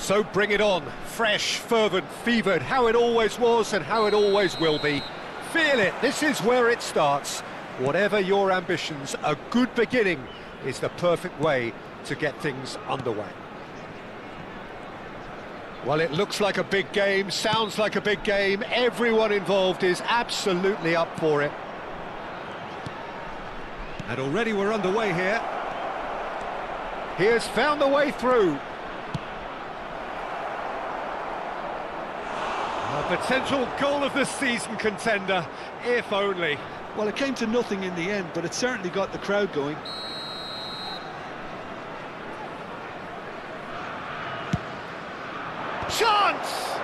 So bring it on, fresh, fervent, fevered, how it always was and how it always will be. Feel it, this is where it starts. Whatever your ambitions, a good beginning is the perfect way to get things underway. Well, it looks like a big game, sounds like a big game. Everyone involved is absolutely up for it. And already we're underway here. He has found the way through. A potential goal of the season contender, if only. Well, it came to nothing in the end, but it certainly got the crowd going. Chance!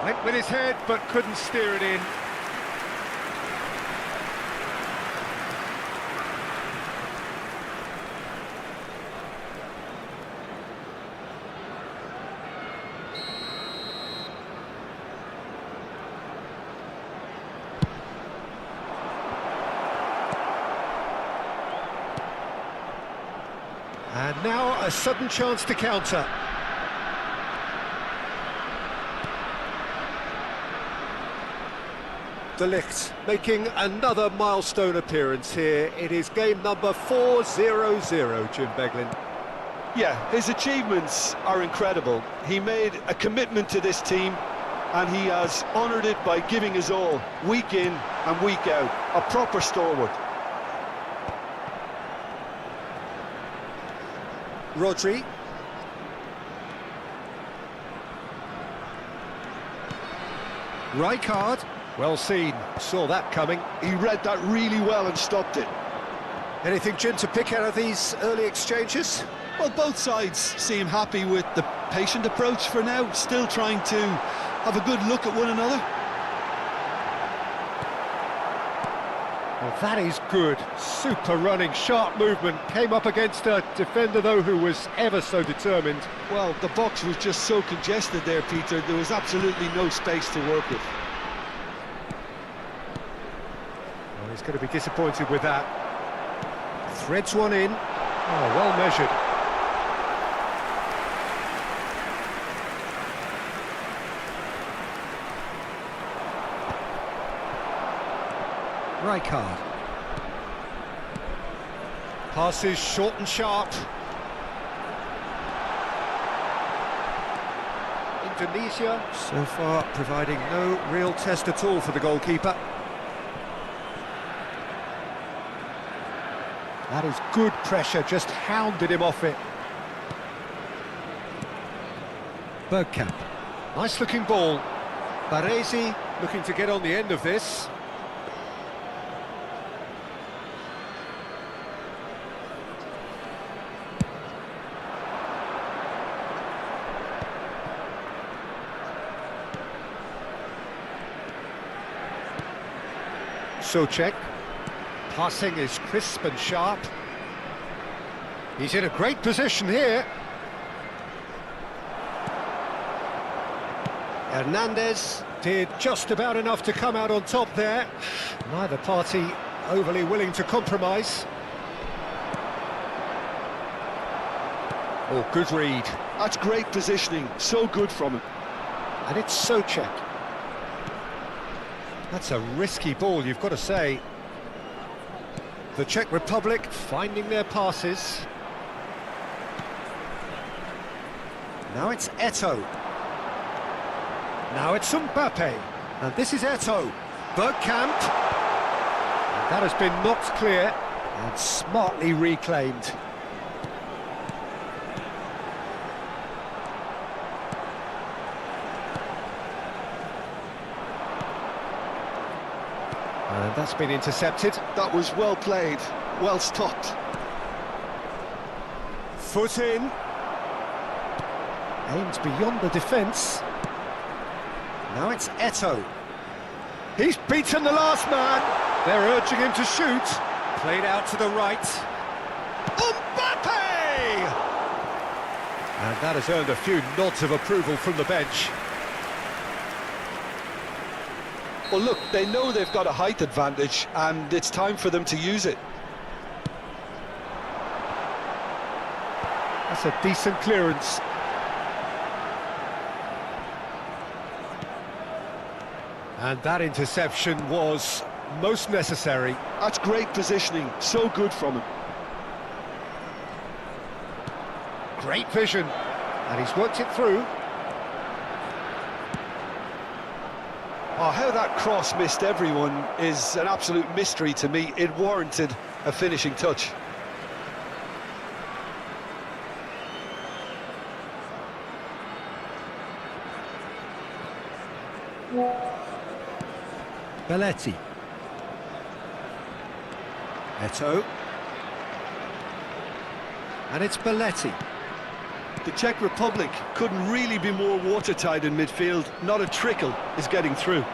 Went with his head, but couldn't steer it in. now a sudden chance to counter. De Ligt making another milestone appearance here. It is game number 400, Jim Beglin. Yeah, his achievements are incredible. He made a commitment to this team and he has honoured it by giving his all, week in and week out. A proper stalwart. Rodri. Rijkaard. Well seen, saw that coming. He read that really well and stopped it. Anything, Jim, to pick out of these early exchanges? Well, both sides seem happy with the patient approach for now, still trying to have a good look at one another. Well, that is good. Super running, sharp movement. Came up against a defender, though, who was ever so determined. Well, the box was just so congested there, Peter. There was absolutely no space to work with. Well, he's going to be disappointed with that. Threads one in. Oh, well measured. Rijkaard. Passes short and sharp. Indonesia so far providing no real test at all for the goalkeeper. That is good pressure, just hounded him off it. Bergkamp. Nice looking ball. Baresi looking to get on the end of this. Souček. Passing is crisp and sharp. He's in a great position here. Hernandez did just about enough to come out on top there. Neither party overly willing to compromise. Oh, good read. That's great positioning, so good from him. And it's Souček. That's a risky ball, you've got to say. The Czech Republic finding their passes. Now it's Eto'o. Now it's Mbappe. And this is Eto'o. Bergkamp. And that has been knocked clear and smartly reclaimed. And that's been intercepted. That was well played, well stopped. Foot in. Aims beyond the defence. Now it's Eto'o. He's beaten the last man. They're urging him to shoot. Played out to the right. Mbappe! And that has earned a few nods of approval from the bench. Well, look, they know they've got a height advantage, and it's time for them to use it. That's a decent clearance. And that interception was most necessary. That's great positioning, so good from him. Great vision, and he's worked it through. Oh, how that cross missed everyone is an absolute mystery to me. It warranted a finishing touch. Belletti. Eto'o. And it's Belletti. The Czech Republic couldn't really be more watertight in midfield. Not a trickle is getting through.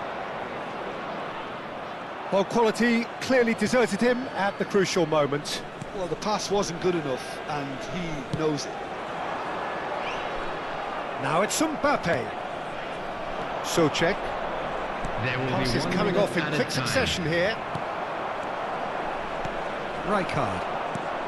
Well, quality clearly deserted him at the crucial moment. Well, the pass wasn't good enough, and he knows it. Now it's Mbappe. Souček. Pass is coming off in quick succession here. Rijkaard.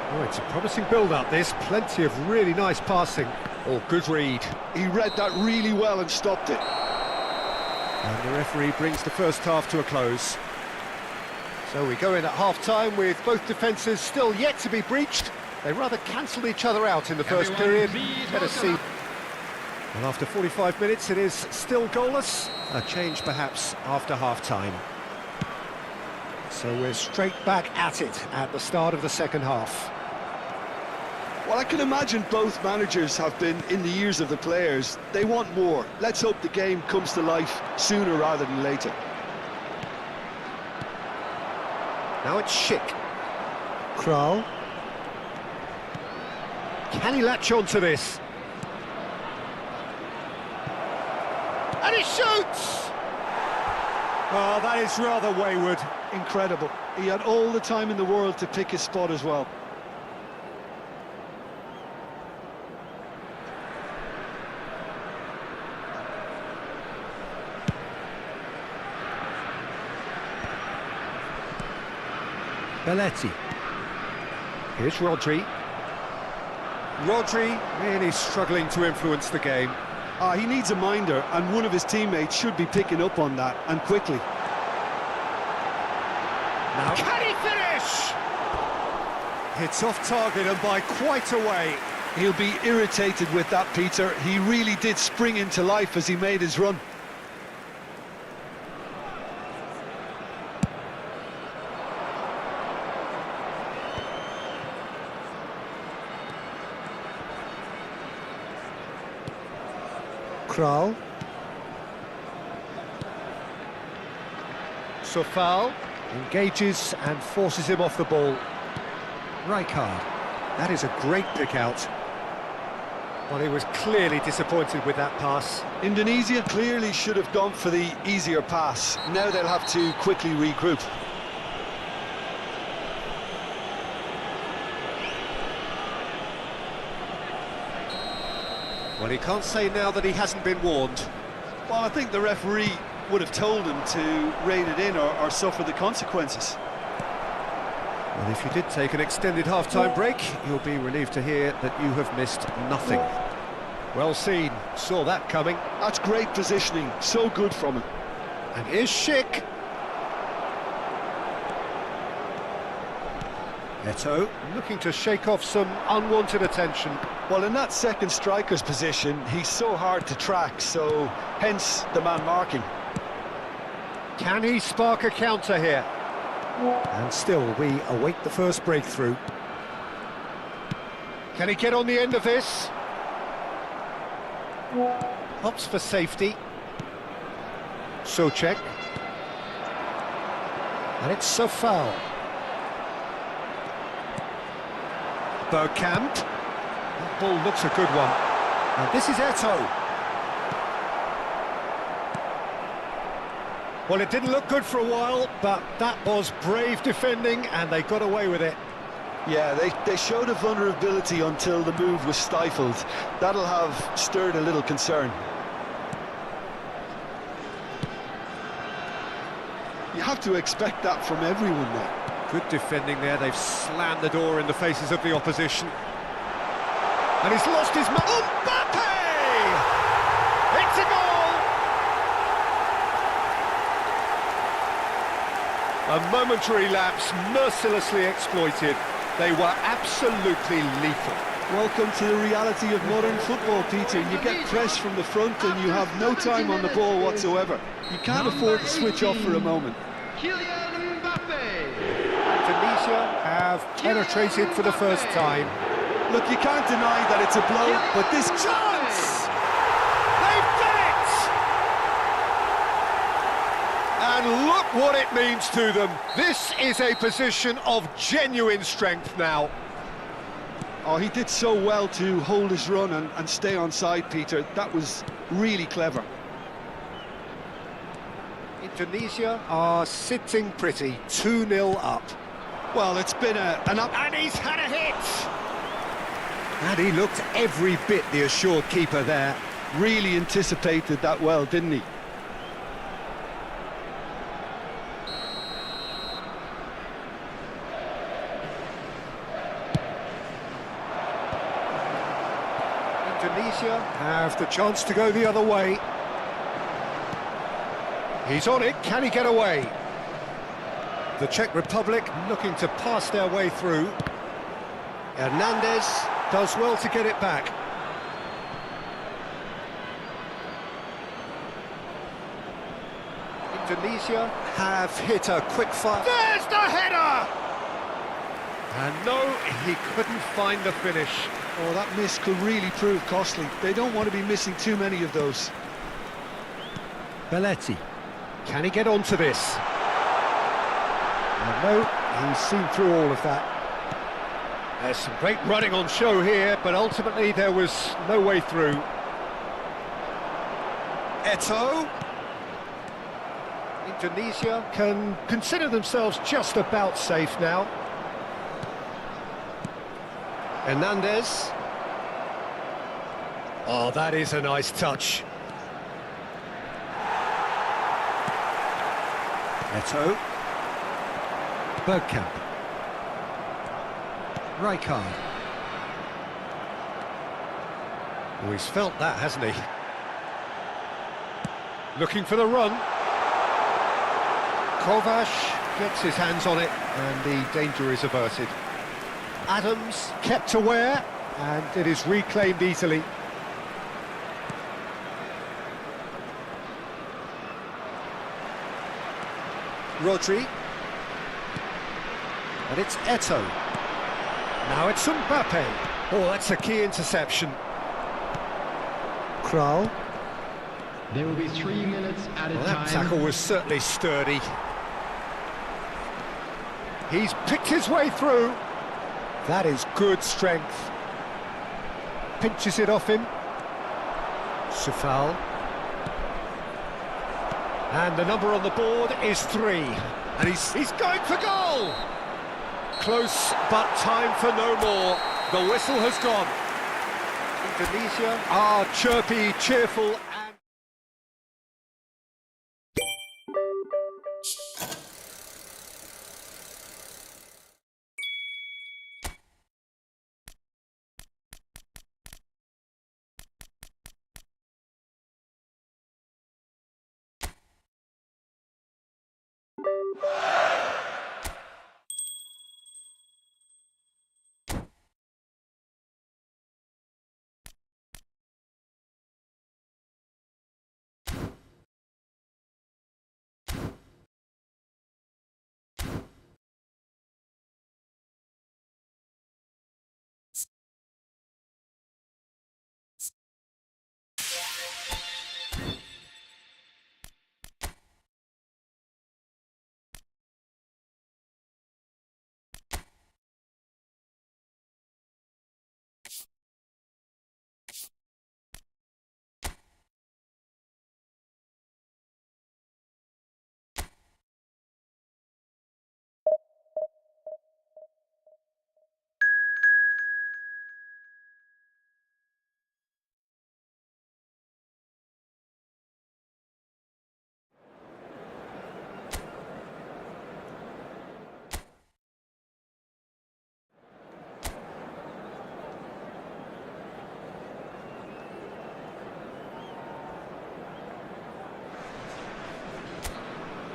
Oh, it's a promising build-up, this. Plenty of really nice passing. Oh, good read. He read that really well and stopped it. And the referee brings the first half to a close. So we go in at half-time with both defences still yet to be breached. They rather cancelled each other out in the first period. Let us see. Well, after 45 minutes, it is still goalless. A change, perhaps, after half-time. So we're straight back at it at the start of the second half. Well, I can imagine both managers have been in the ears of the players. They want more. Let's hope the game comes to life sooner rather than later. Now it's Schick. Kral. Can he latch on to this? And he shoots! Oh, that is rather wayward. Incredible. He had all the time in the world to pick his spot as well. Belletti. Here's Rodri. Rodri really struggling to influence the game. He needs a minder, and one of his teammates should be picking up on that, and quickly. Now, can he finish? It's off target and by quite a way. He'll be irritated with that, Peter. He really did spring into life as he made his run. Kral. Sofal engages and forces him off the ball. Rijkaard. That is a great pick out. Well, he was clearly disappointed with that pass. Indonesia clearly should have gone for the easier pass. Now they'll have to quickly regroup. Well, he can't say now that he hasn't been warned. Well, I think the referee would have told him to rein it in or suffer the consequences. Well, if you did take an extended half-time break, you'll be relieved to hear that you have missed nothing. Well seen, saw that coming. That's great positioning, so good from him. And here's Schick. Eto'o looking to shake off some unwanted attention. Well, in that second striker's position, he's so hard to track, so hence the man marking. Can he spark a counter here? And still, we await the first breakthrough. Can he get on the end of this? Opts for safety. Souček. And it's so foul. Bergkamp. That ball looks a good one. And this is Eto'o. Well, it didn't look good for a while, but that was brave defending, and they got away with it. Yeah, they showed a vulnerability until the move was stifled. That'll have stirred a little concern. You have to expect that from everyone now. Good defending there. They've slammed the door in the faces of the opposition. And he's lost his... Mbappe! It's a goal! A momentary lapse, mercilessly exploited. They were absolutely lethal. Welcome to the reality of modern football, Peter. You get pressed from the front and you have no time on the ball whatsoever. You can't afford to switch off for a moment. Tunisia have penetrated for the first time. Look, you can't deny that it's a blow, but this... Chance! They've done it! And look what it means to them. This is a position of genuine strength now. Oh, he did so well to hold his run and stay on side, Peter. That was really clever. Indonesia are sitting pretty, 2-0 up. Well, it's been an up... And he's had a hit! And he looked every bit the assured keeper there. Really anticipated that well, didn't he? have the chance to go the other way. He's on it, can he get away? The Czech Republic looking to pass their way through. Hernandez does well to get it back. Indonesia have hit a quick fire. There's the header! And no, he couldn't find the finish. Oh, that miss could really prove costly. They don't want to be missing too many of those. Belletti, can he get onto this? No, he's seen through all of that. There's some great running on show here, but ultimately there was no way through. Eto'o. Indonesia can consider themselves just about safe now. Hernandez. Oh, that is a nice touch. Eto'o. Bergkamp. Rijkaard. Oh, he's felt that, hasn't he? Looking for the run. Kovac gets his hands on it, and the danger is averted. Adams kept aware, and it is reclaimed easily. Rodri. And it's Eto'o. Now it's Mbappe. Oh, that's a key interception. Kral. There will be 3 minutes at a time. That tackle was certainly sturdy. He's picked his way through. That is good strength. Pinches it off him. Sufal. And the number on the board is 3. And he's going for goal! Close, but time for no more. The whistle has gone. Indonesia are chirpy, cheerful, and...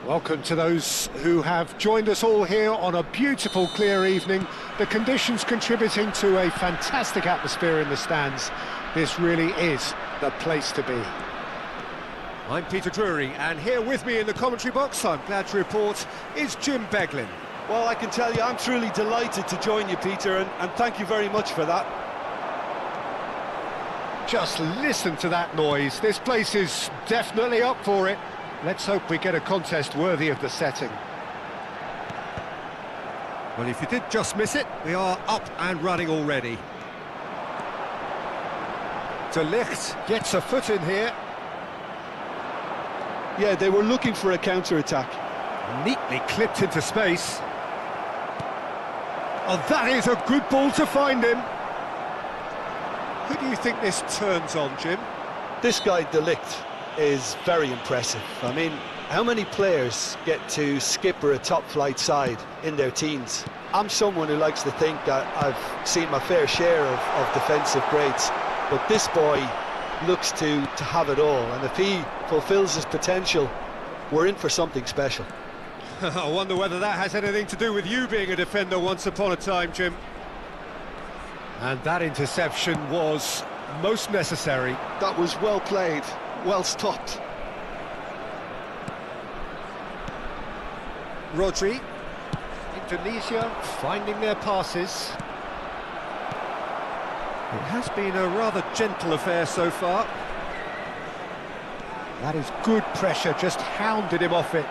Welcome to those who have joined us all here on a beautiful, clear evening. The conditions contributing to a fantastic atmosphere in the stands. This really is the place to be. I'm Peter Drury, and here with me in the commentary box, I'm glad to report, is Jim Beglin. Well, I can tell you, I'm truly delighted to join you, Peter, and thank you very much for that. Just listen to that noise. This place is definitely up for it. Let's hope we get a contest worthy of the setting. Well, if you did just miss it, we are up and running already. De Ligt gets a foot in here. Yeah, they were looking for a counter-attack. Neatly clipped into space. Oh, that is a good ball to find him. Who do you think this turns on, Jim? This guy, De Ligt, is very impressive. I mean, how many players get to skipper a top-flight side in their teens? I'm someone who likes to think that I've seen my fair share of defensive grades, but this boy looks to have it all, and if he fulfills his potential, we're in for something special. I wonder whether that has anything to do with you being a defender once upon a time, Jim. And that interception was most necessary. That was well played, well stopped. Rodri. Indonesia finding their passes. It has been a rather gentle affair so far. That is good pressure, just hounded him off it.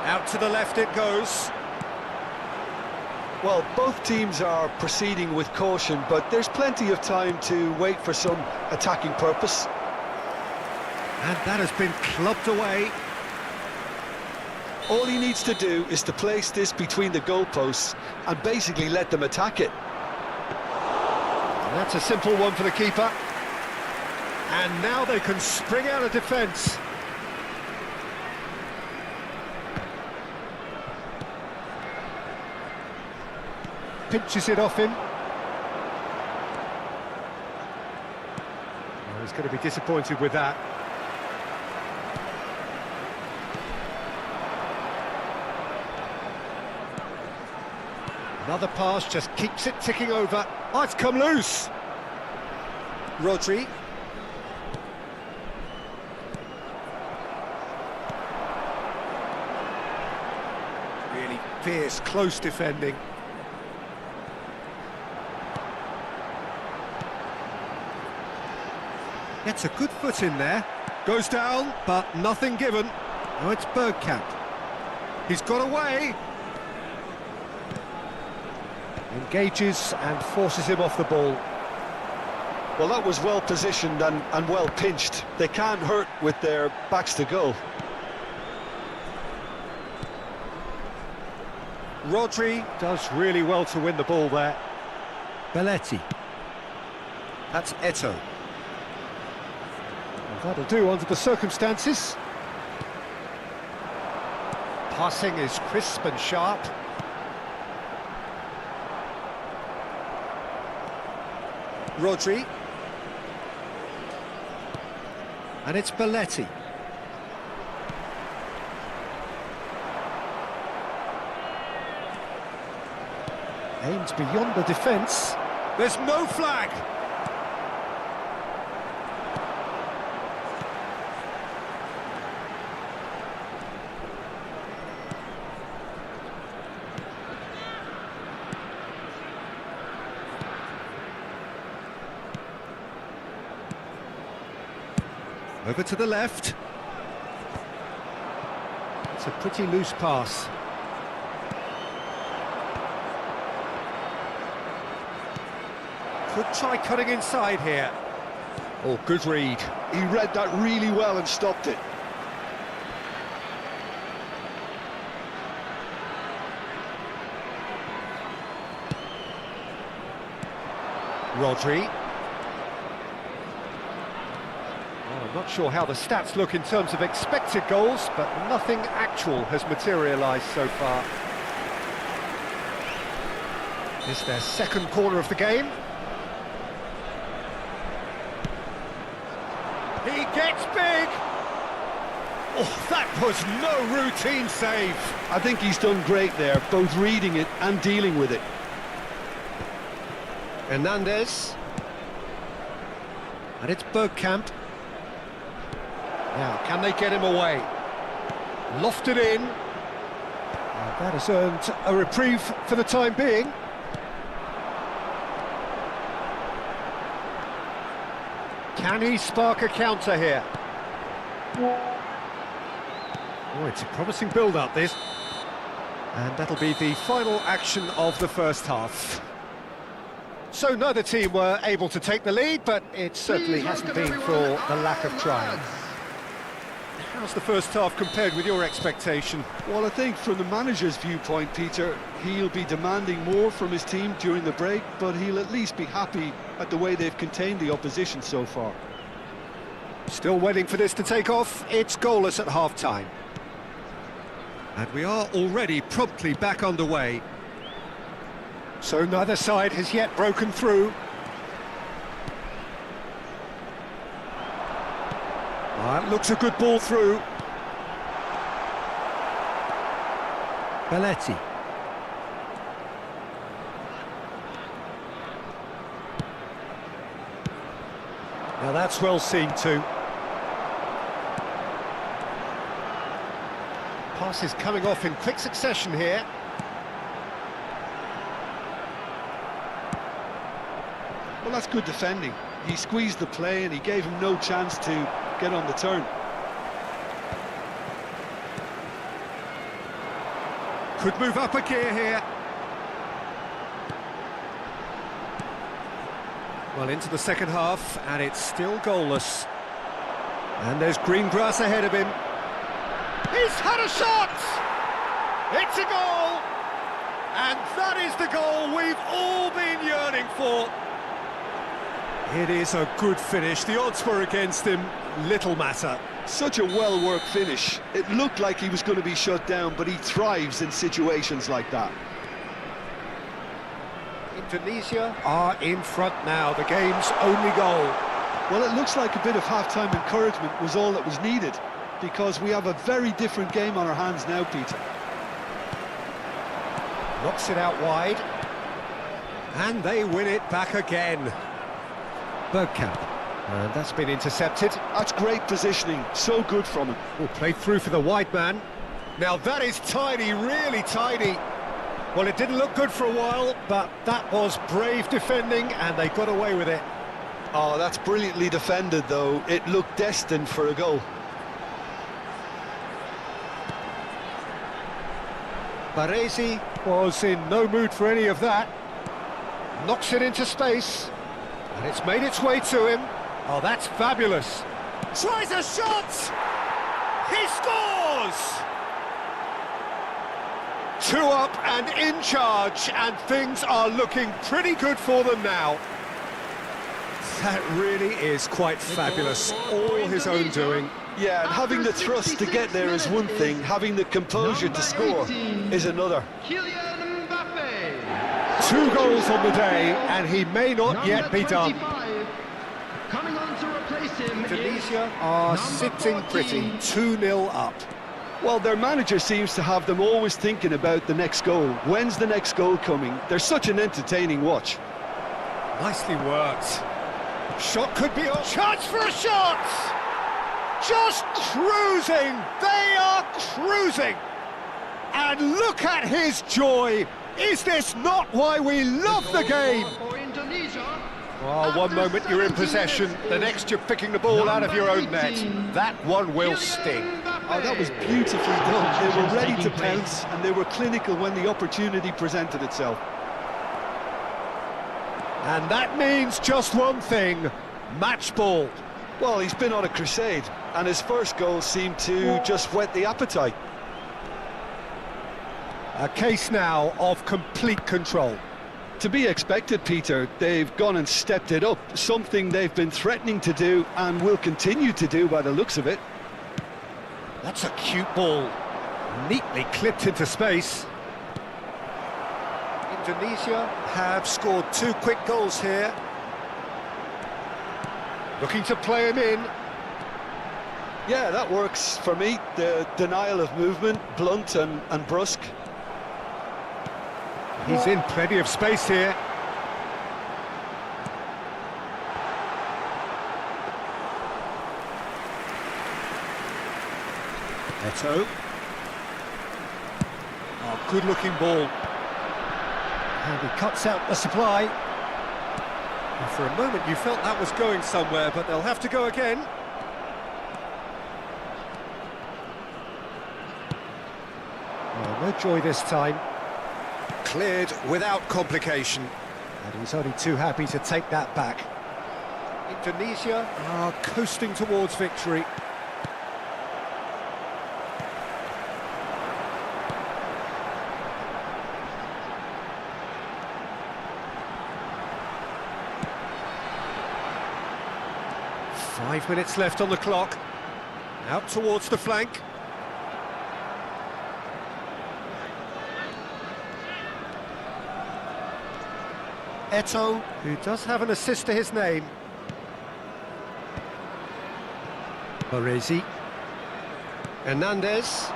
Out to the left it goes. Well, both teams are proceeding with caution, but there's plenty of time to wait for some attacking purpose. And that has been clubbed away. All he needs to do is to place this between the goalposts and basically let them attack it. And that's a simple one for the keeper. And now they can spring out of defence. Pinches it off him. Oh, he's going to be disappointed with that. Another pass just keeps it ticking over. Oh, it's come loose. Rodri. Really fierce, close defending. Gets a good foot in there. Goes down, but nothing given. Oh, it's Bergkamp. He's got away. Engages and forces him off the ball. Well, that was well positioned and well pinched. They can't hurt with their backs to goal. Rodri does really well to win the ball there. Belletti. That's Eto'o. Well, that'll do under the circumstances. Passing is crisp and sharp. Rodri. And it's Belletti. Aims beyond the defence. There's no flag. Over to the left. It's a pretty loose pass. Could try cutting inside here. Oh, good read. He read that really well and stopped it. Rodri. I'm not sure how the stats look in terms of expected goals, but nothing actual has materialised so far. It's their second corner of the game. He gets big! Oh, that was no routine save. I think he's done great there, both reading it and dealing with it. Hernandez. And it's Bergkamp. Now, can they get him away? Lofted in. And that has earned a reprieve for the time being. Can he spark a counter here? Oh, it's a promising build-up, this. And that'll be the final action of the first half. So neither team were able to take the lead, but it certainly hasn't been for the lack of trying. How's the first half compared with your expectation? Well, I think from the manager's viewpoint, Peter, he'll be demanding more from his team during the break, but he'll at least be happy at the way they've contained the opposition so far. Still waiting for this to take off. It's goalless at half-time. And we are already promptly back underway. So neither side has yet broken through. That looks a good ball through. Belletti. Now that's well seen too. Passes coming off in quick succession here. Well, that's good defending. He squeezed the play and he gave him no chance to get on the turn. Could move up a gear here. Well, into the second half, and it's still goalless. And there's green grass ahead of him. He's had a shot! It's a goal! And that is the goal we've all been yearning for. It is a good finish. The odds were against him. Little matter. Such a well-worked finish. It looked like he was going to be shut down, but he thrives in situations like that. Indonesia are in front now, the game's only goal. Well, it looks like a bit of half-time encouragement was all that was needed, because we have a very different game on our hands now, Peter. Knocks it out wide. And they win it back again. Bergkamp. And that's been intercepted. That's great positioning, so good from him. Oh, played through for the wide man. Now that is tidy, really tidy. Well, it didn't look good for a while, but that was brave defending, and they got away with it. Oh, that's brilliantly defended, though. It looked destined for a goal. Baresi was in no mood for any of that. Knocks it into space, and it's made its way to him. Oh, that's fabulous. Tries a shot! He scores! 2 up and in charge, and things are looking pretty good for them now. That really is quite fabulous, all his own doing. Yeah, and having the thrust to get there is one thing, having the composure to score is another. 2 goals on the day, and he may not yet be done. Coming on to replace him. Indonesia are sitting pretty, 2-0 up. Well, their manager seems to have them always thinking about the next goal. When's the next goal coming? They're such an entertaining watch. Nicely worked. Shot could be on. Chance for a shot! Just cruising! They are cruising! And look at his joy! Is this not why we love the game? Oh, one moment you're in possession, the next you're picking the ball out of your own net. That one will sting. Oh, that was beautifully done. They were ready to pounce, and they were clinical when the opportunity presented itself. And that means just one thing, match ball. Well, he's been on a crusade, and his first goal seemed to just whet the appetite. A case now of complete control. To be expected, Peter. They've gone and stepped it up, something they've been threatening to do and will continue to do by the looks of it. That's a cute ball, neatly clipped into space. Indonesia have scored 2 quick goals here. Looking to play him in. Yeah, that works for me. The denial of movement, blunt and brusque. He's in plenty of space here. Eto. Oh, good-looking ball. And he cuts out the supply. And for a moment you felt that was going somewhere, but they'll have to go again. Oh, no joy this time. Cleared without complication. And he's only too happy to take that back. Indonesia are coasting towards victory. Five minutes left on the clock. Out towards the flank. Eto, who does have an assist to his name. Baresi. Hernandez.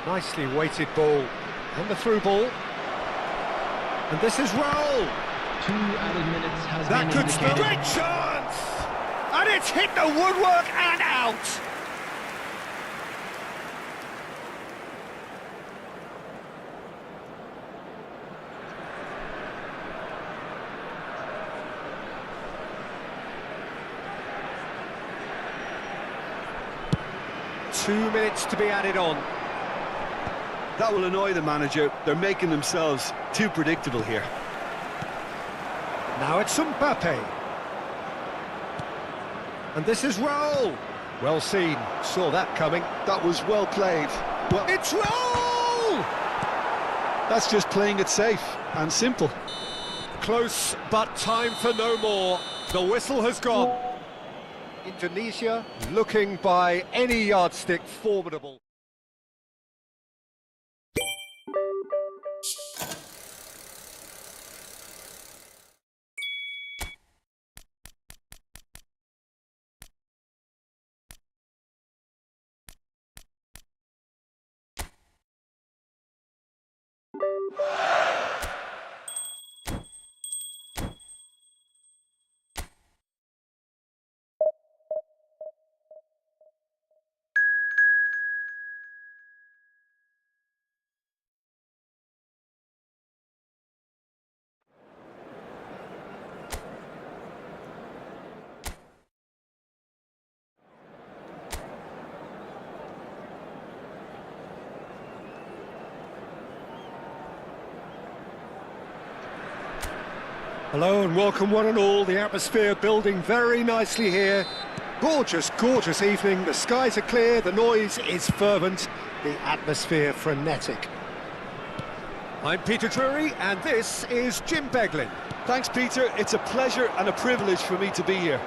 Nicely weighted ball. And the through ball. And this is Raul. 2 added minutes has That been could spell indicated. great chance! And it's hit the woodwork and out! Two minutes to be added on. That will annoy the manager. They're making themselves too predictable here. Now it's Mbappe. And this is Raul. Well seen, saw that coming. That was well played. Well, It's Raul! that's just playing it safe and simple. Close, but time for no more. The whistle has gone. Indonesia looking by any yardstick formidable. Hello and welcome one and all. The atmosphere building very nicely here. Gorgeous, gorgeous evening. The skies are clear, the noise is fervent, the atmosphere frenetic. I'm Peter Drury and this is Jim Beglin. Thanks, Peter. It's a pleasure and a privilege for me to be here.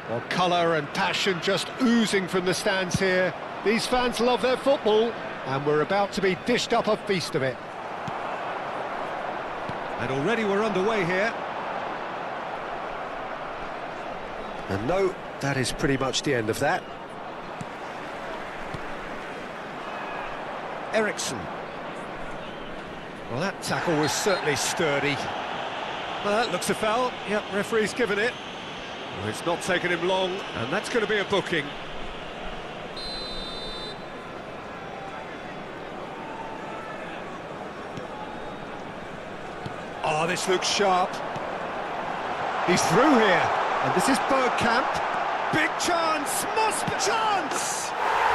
Well, colour and passion just oozing from the stands here. These fans love their football and we're about to be dished up a feast of it. And already we're underway here. And no, that is pretty much the end of that. Eriksson. Well, that tackle was certainly sturdy. Well, that looks a foul. Yep, referee's given it. Well, it's not taken him long, and that's going to be a booking. Oh, this looks sharp. He's through here, and this is Bergkamp. Big chance, must be chance!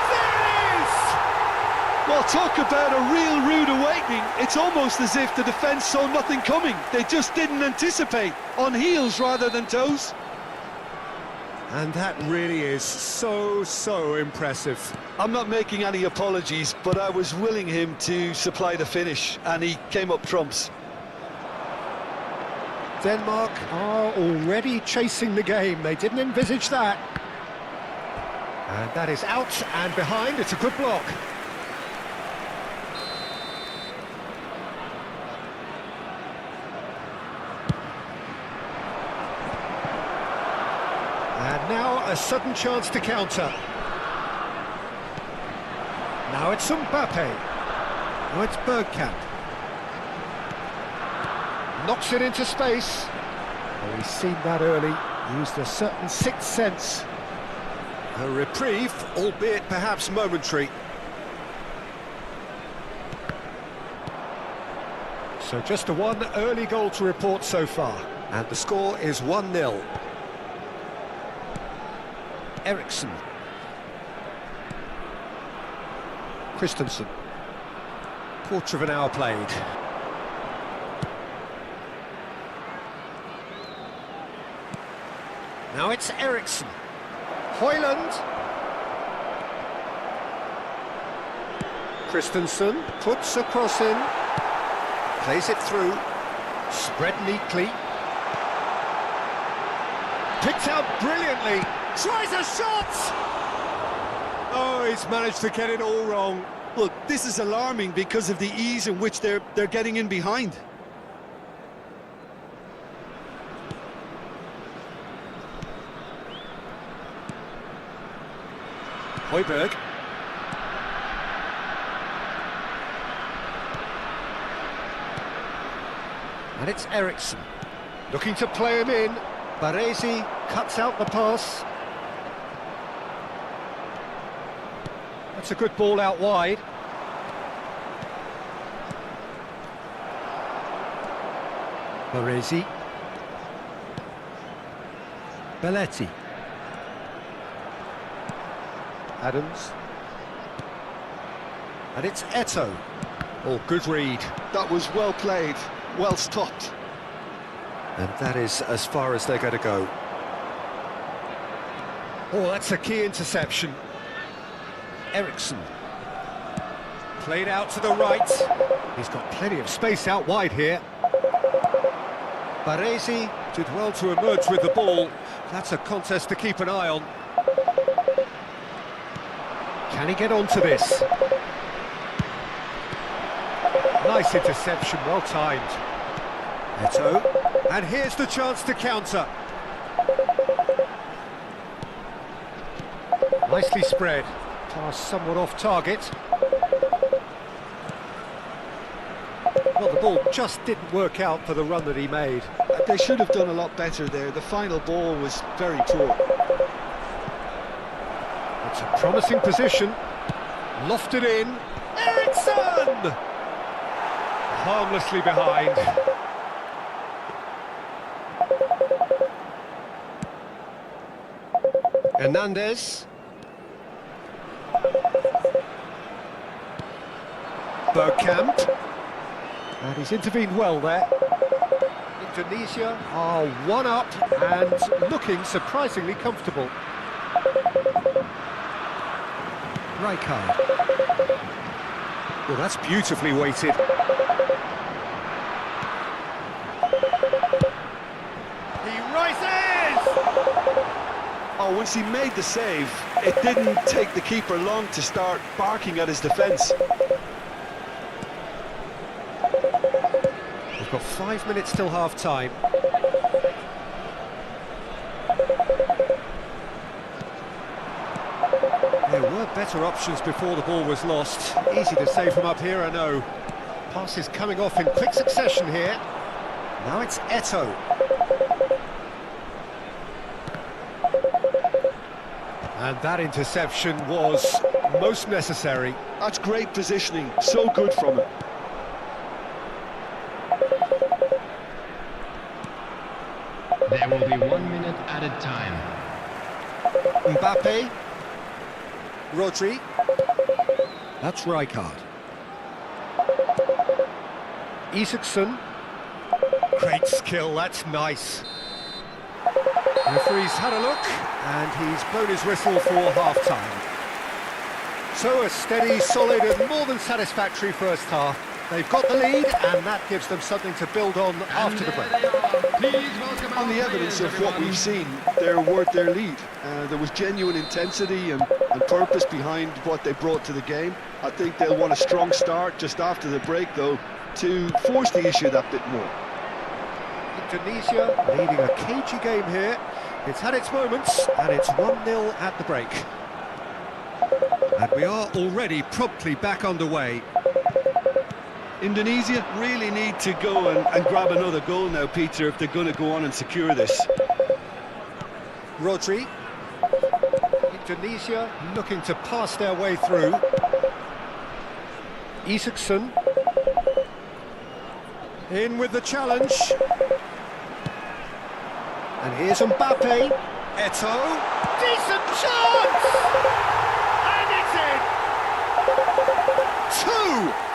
There it is! Well, talk about a real rude awakening. It's almost as if the defence saw nothing coming. They just didn't anticipate. On heels rather than toes. And that really is so impressive. I'm not making any apologies, but I was willing him to supply the finish, and he came up trumps. Denmark are already chasing the game. They didn't envisage that. And that is out and behind. It's a good block. And now a sudden chance to counter. Now it's Mbappe. Now it's Bergkamp. Knocks it into space. Well, he's seen that early, used a certain sixth sense. A reprieve, albeit perhaps momentary. So just a one early goal to report so far. And the score is 1-0. Eriksson. Christensen. Quarter of an hour played. Now it's Eriksson. Højlund. Christensen puts a cross in. Plays it through. Spread neatly. Picked out brilliantly. Tries a shot! Oh, he's managed to get it all wrong. Look, this is alarming because of the ease in which they're getting in behind. Højbjerg. And it's Eriksson. Looking to play him in. Baresi cuts out the pass. That's a good ball out wide. Baresi. Belletti. Adams. And it's Eto'o. Oh, good read. That was well played, well stopped. And that is as far as they're going to go. Oh, that's a key interception. Eriksson. Played out to the right. He's got plenty of space out wide here. Baresi did well to emerge with the ball. That's a contest to keep an eye on. Can he get onto this? Nice interception, well timed. Eto'o, and here's the chance to counter. Nicely spread. Pass somewhat off target. Well, the ball just didn't work out for the run that he made. They should have done a lot better there. The final ball was very poor. It's a promising position. Lofted in. Eriksson! Harmlessly behind. Hernandez. Bergkamp. And he's intervened well there. Indonesia are one up and looking surprisingly comfortable. Rijkaard. Well, that's beautifully weighted. He rises! Oh, once he made the save, it didn't take the keeper long to start barking at his defence. We've got 5 minutes till half-time. There were better options before the ball was lost. Easy to say from up here, I know. Passes coming off in quick succession here. Now it's Eto'o. And that interception was most necessary. That's great positioning, so good from him. There will be 1 minute added time. Mbappe. Rodri. That's Rijkaard. Isaacson. Great skill, that's nice. The referee's had a look, and he's blown his whistle for half-time. So a steady, solid and more than satisfactory first half. They've got the lead, and that gives them something to build on after the break. On the evidence of what we've seen, they're worth their lead. There was genuine intensity and purpose behind what they brought to the game. I think they'll want a strong start just after the break, though, to force the issue that bit more. Indonesia leading a cagey game here. It's had its moments, and it's 1-0 at the break. And we are already promptly back underway. Indonesia really need to go and grab another goal now, Peter, if they're going to go on and secure this. Rodri. Indonesia looking to pass their way through. Isaacson. In with the challenge. And here's Mbappe. Eto'o. Decent chance! And it's in!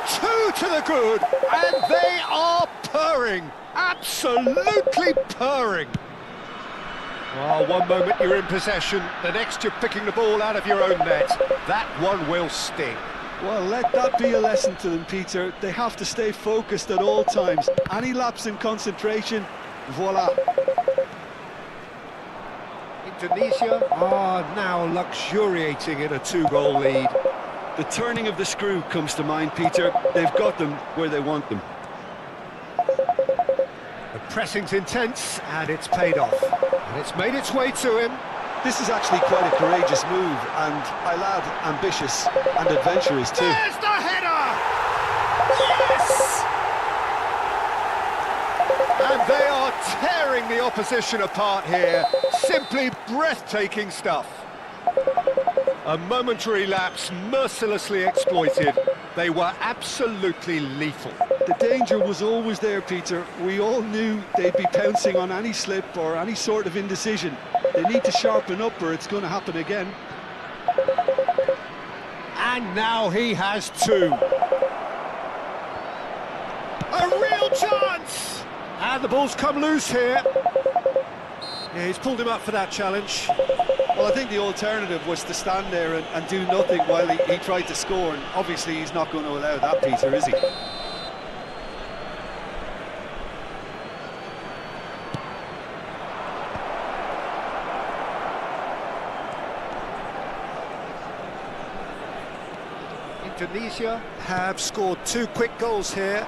Two to the good, and they are purring, absolutely purring. Oh, one moment you're in possession, the next you're picking the ball out of your own net. That one will sting. Well, let that be a lesson to them, Peter. They have to stay focused at all times. Any lapse in concentration, voila. Indonesia are now luxuriating in a 2-goal lead. The turning of the screw comes to mind, Peter. They've got them where they want them. The pressing's intense, and it's paid off. And it's made its way to him. This is actually quite a courageous move, and I'll add ambitious and adventurous too. There's the header! Yes! And they are tearing the opposition apart here. Simply breathtaking stuff. A momentary lapse mercilessly exploited. They were absolutely lethal. The danger was always there, Peter. We all knew they'd be pouncing on any slip or any sort of indecision. They need to sharpen up or it's going to happen again. And now he has two. A real chance! And the ball's come loose here. Yeah, he's pulled him up for that challenge. Well, I think the alternative was to stand there and do nothing while he tried to score, and obviously he's not going to allow that, Peter, is he? Indonesia have scored two quick goals here.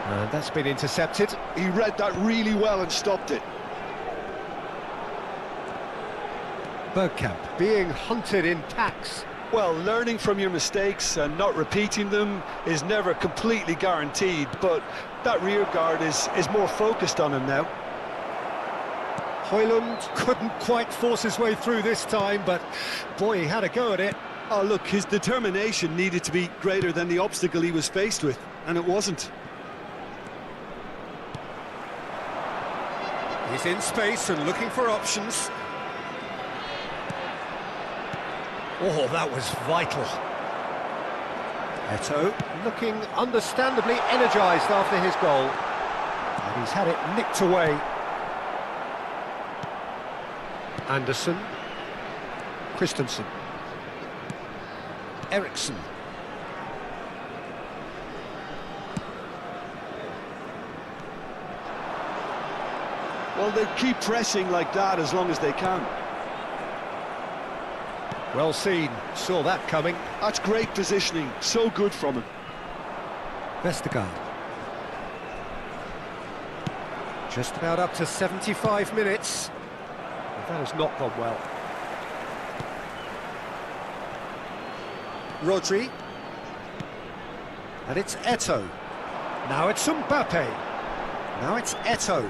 And that's been intercepted. He read that really well and stopped it. Bergkamp being hunted in packs. Well, learning from your mistakes and not repeating them is never completely guaranteed, but that rear guard is more focused on him now. Højlund couldn't quite force his way through this time, but boy, he had a go at it. Oh, look, his determination needed to be greater than the obstacle he was faced with, and it wasn't. He's in space and looking for options. Oh, that was vital. Eto'o looking understandably energised after his goal. And he's had it nicked away. Anderson. Christensen. Eriksson. Well, they keep pressing like that as long as they can. Well seen, saw that coming. That's great positioning, so good from him. Vestergaard. Just about up to 75 minutes. But that has not gone well. Rodri. And it's Eto'o. Now it's Mbappe. Now it's Eto'o.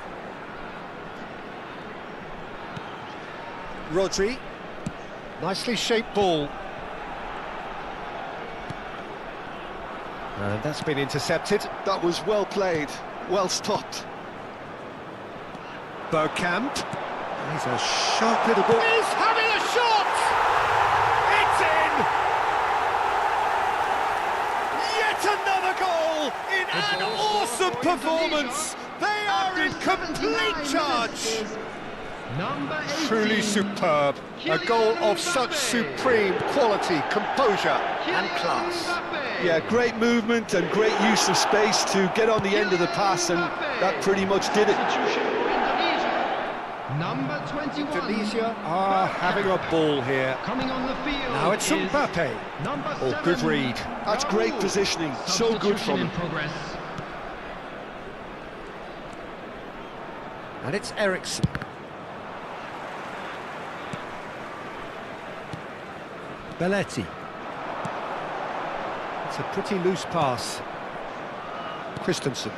Rodri. Nicely shaped ball. And that's been intercepted. That was well played, well stopped. Bergkamp. He's a sharp little ball. He's having a shot! It's in! Yet another goal in an awesome performance! They are in complete charge! Truly superb. A goal of such supreme quality, composure and class. Yeah, great movement and great use of space to get on the end of the pass, and that pretty much did it. Number 21. Indonesia are having a ball here. Coming on the field. Now it's Mbappe. Oh, good read. That's great positioning, so good from him. And it's Eriksson. Belletti. It's a pretty loose pass. Christensen.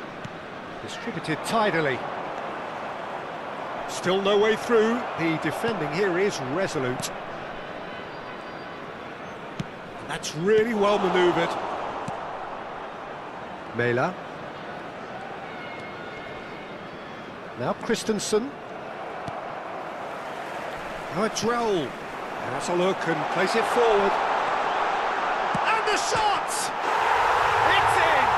Distributed tidily. Still no way through. The defending here is resolute. And that's really well manoeuvred. Mela. Now Christensen. Now it's Raul. That's a look and place it forward. And the shot! It's in!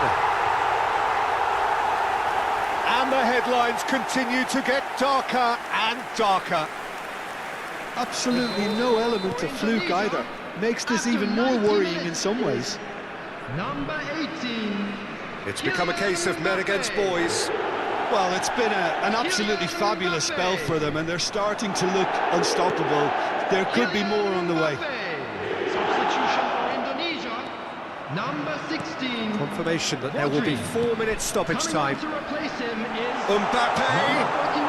And the headlines continue to get darker and darker. Absolutely no element of fluke either. Makes this even more worrying in some ways. Number 18. It's become a case of men against boys. Well, it's been an absolutely fabulous spell for them, and they're starting to look unstoppable. There could be more on the way. Substitution for Indonesia. Number 16. Confirmation that there will be 4 minutes stoppage time. To replace him is Mbappe! number 41.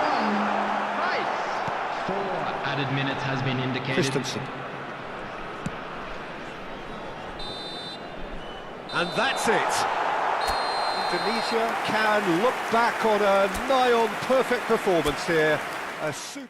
Rice. 4 added added minutes has been indicated. Christensen. And that's it. Indonesia can look back on a nigh-on perfect performance here. A super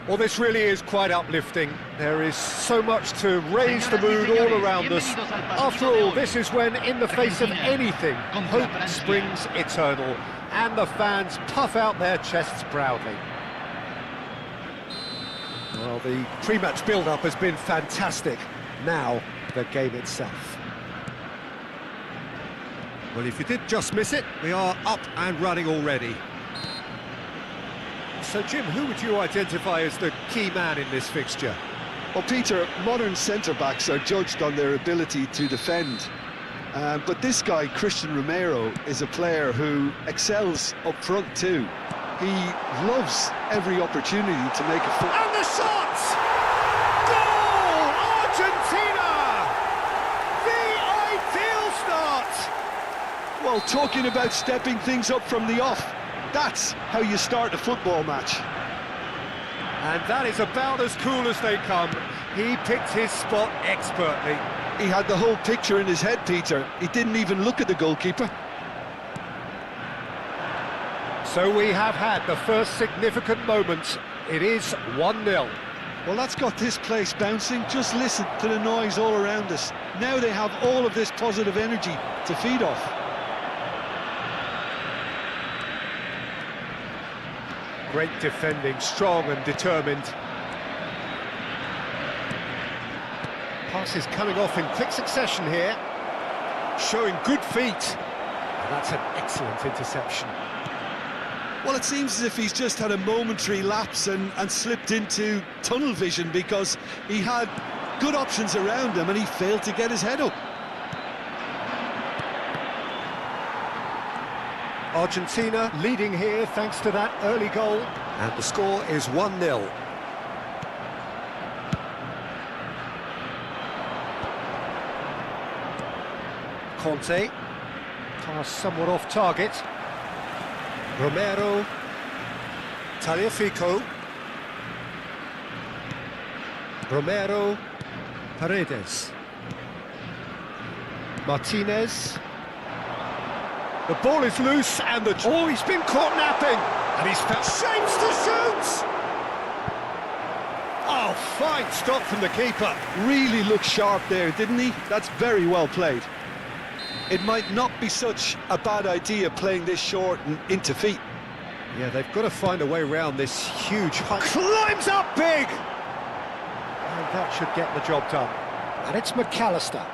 Well, this really is quite uplifting. There is so much to raise the mood all around us. After all, this is when, in the face of anything, hope springs eternal, and the fans puff out their chests proudly. Well, the pre-match build-up has been fantastic. Now, the game itself. Well, if you did just miss it, we are up and running already. So, Jim, who would you identify as the key man in this fixture? Well, Peter, modern centre-backs are judged on their ability to defend. But this guy, Christian Romero, is a player who excels up front too. He loves every opportunity to make a foot. And the shot! Goal! Argentina! The ideal start! Well, talking about stepping things up from the off, that's how you start a football match. And that is about as cool as they come. He picked his spot expertly. He had the whole picture in his head, Peter. He didn't even look at the goalkeeper. So we have had the first significant moment. It is 1-0. Well, that's got this place bouncing. Just listen to the noise all around us. Now they have all of this positive energy to feed off. Great defending, strong and determined. Passes coming off in quick succession here. Showing good feet. And that's an excellent interception. Well, it seems as if he's just had a momentary lapse and slipped into tunnel vision, because he had good options around him and he failed to get his head up. Argentina leading here thanks to that early goal. And the score is 1-0. Conte. Pass somewhat off target. Romero. Tagliafico. Romero. Paredes. Martinez. The ball is loose and he's been caught napping. And he's felt shapes to shoot! Oh, fine stop from the keeper. Really looked sharp there, didn't he? That's very well played. It might not be such a bad idea playing this short and into feet. Yeah, they've got to find a way around this huge height. Climbs up big! And that should get the job done. And it's McAllister.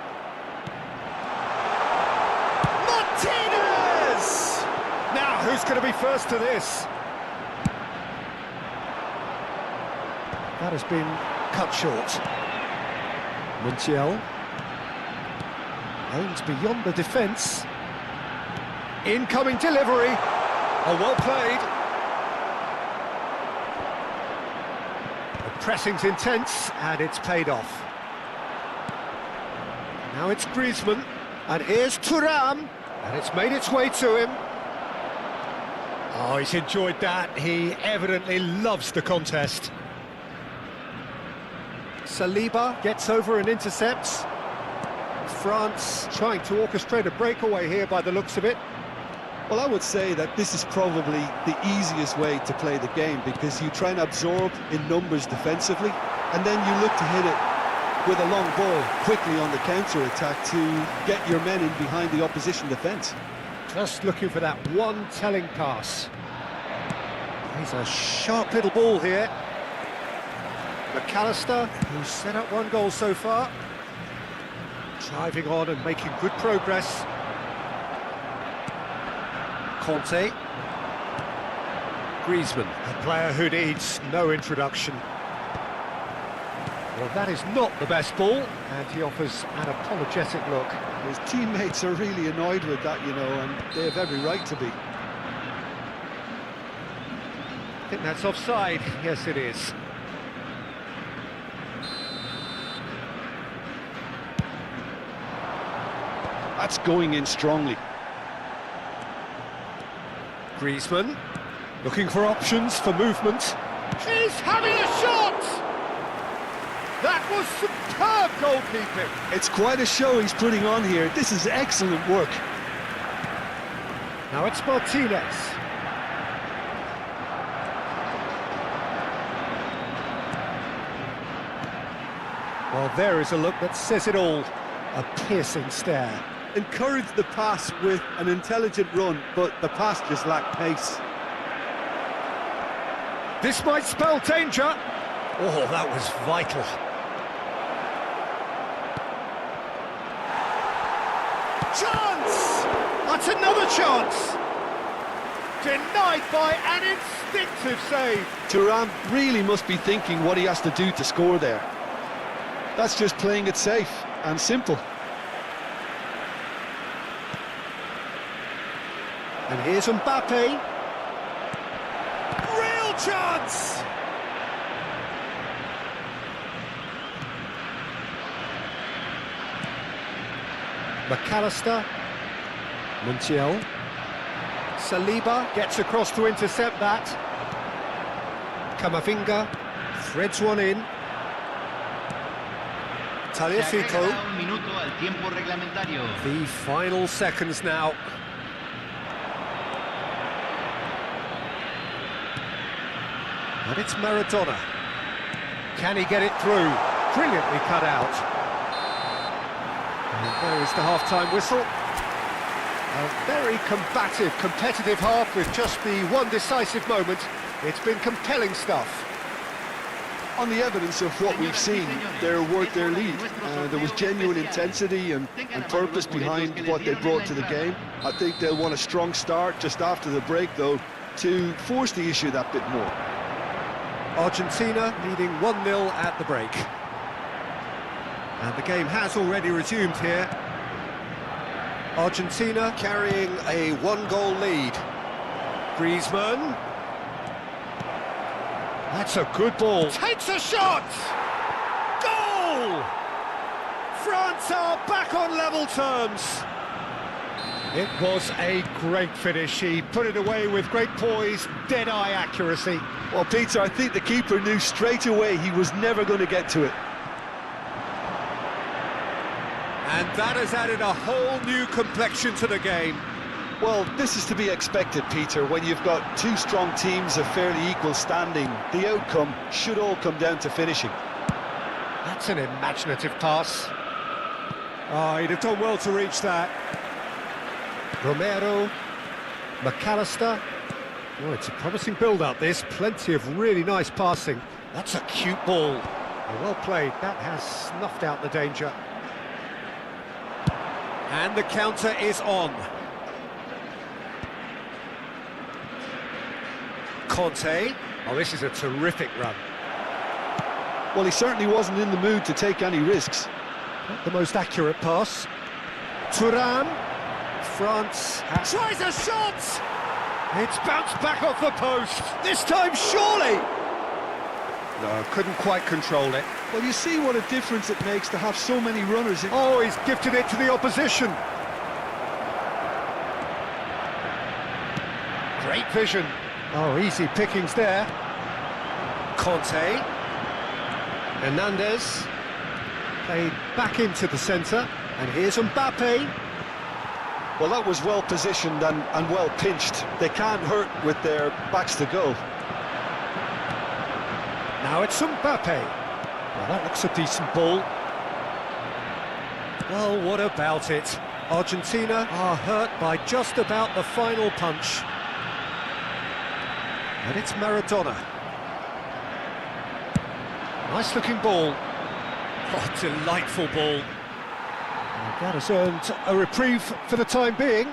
Martinez! Now, who's going to be first to this? That has been cut short. Montiel. Aims beyond the defence. Incoming delivery. Oh, well played. The pressing's intense, and it's paid off. Now it's Griezmann, and here's Thuram, and it's made its way to him. Oh, he's enjoyed that. He evidently loves the contest. Saliba gets over and intercepts. France trying to orchestrate a breakaway here by the looks of it. Well, I would say that this is probably the easiest way to play the game, because you try and absorb in numbers defensively, and then you look to hit it with a long ball quickly on the counter-attack to get your men in behind the opposition defence. Just looking for that one telling pass. He's a sharp little ball here. McAllister, who's set up one goal so far. Driving on and making good progress. Conte. Griezmann, a player who needs no introduction. Well, that is not the best ball, and he offers an apologetic look. His teammates are really annoyed with that, you know, and they have every right to be. I think that's offside. Yes, it is. That's going in strongly. Griezmann, looking for options for movement. He's having a shot! That was superb goalkeeping. It's quite a show he's putting on here. This is excellent work. Now it's Martinez. Well, there is a look that says it all. A piercing stare. Encouraged the pass with an intelligent run, but the pass just lacked pace. This might spell danger. Oh, that was vital. Chance! That's another chance! Denied by an instinctive save. Thuram really must be thinking what he has to do to score there. That's just playing it safe and simple. And here's Mbappe. Real chance! McAllister. Montiel. Saliba gets across to intercept that. Camavinga threads one in. Taliafico. The final seconds now. And it's Maradona. Can he get it through? Brilliantly cut out. And there is the half-time whistle. A very combative, competitive half with just the one decisive moment. It's been compelling stuff. On the evidence of what we've seen, they're worth their lead. There was genuine intensity and purpose behind what they brought to the game. I think they'll want a strong start just after the break, though, to force the issue that bit more. Argentina leading 1-0 at the break. And the game has already resumed here. Argentina carrying a one-goal lead. Griezmann. That's a good ball. Takes a shot! Goal! France are back on level terms. It was a great finish. He put it away with great poise, dead-eye accuracy. Well, Peter, I think the keeper knew straight away he was never going to get to it. And that has added a whole new complexion to the game. Well, this is to be expected, Peter. When you've got two strong teams of fairly equal standing, the outcome should all come down to finishing. That's an imaginative pass. Oh, he'd have done well to reach that. Romero, McAllister. Oh, it's a promising build-up, this. Plenty of really nice passing. That's a cute ball. Oh, well played. That has snuffed out the danger. And the counter is on. Conte. Oh, this is a terrific run. Well, he certainly wasn't in the mood to take any risks. Not the most accurate pass. Thuram. France tries a shot! It's bounced back off the post. This time, surely! No, couldn't quite control it. Well, you see what a difference it makes to have so many runners in. Oh, he's gifted it to the opposition. Great vision. Oh, easy pickings there. Conte. Hernandez. Played back into the centre. And here's Mbappe. Well, that was well positioned and well pinched. They can't hurt with their backs to go. Now it's Mbappe. Well, that looks a decent ball. Well, what about it? Argentina are hurt by just about the final punch. And it's Maradona. Nice looking ball. Oh, delightful ball. And that has earned a reprieve for the time being.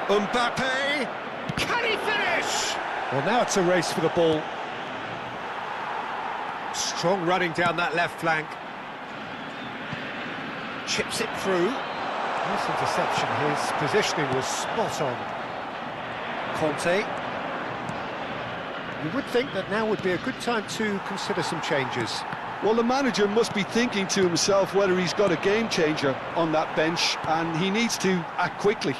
Mbappe! Can he finish? Well, now it's a race for the ball. Strong running down that left flank. Chips it through. Nice interception. His positioning was spot on. Conte. You would think that now would be a good time to consider some changes. Well, the manager must be thinking to himself whether he's got a game changer on that bench, and he needs to act quickly.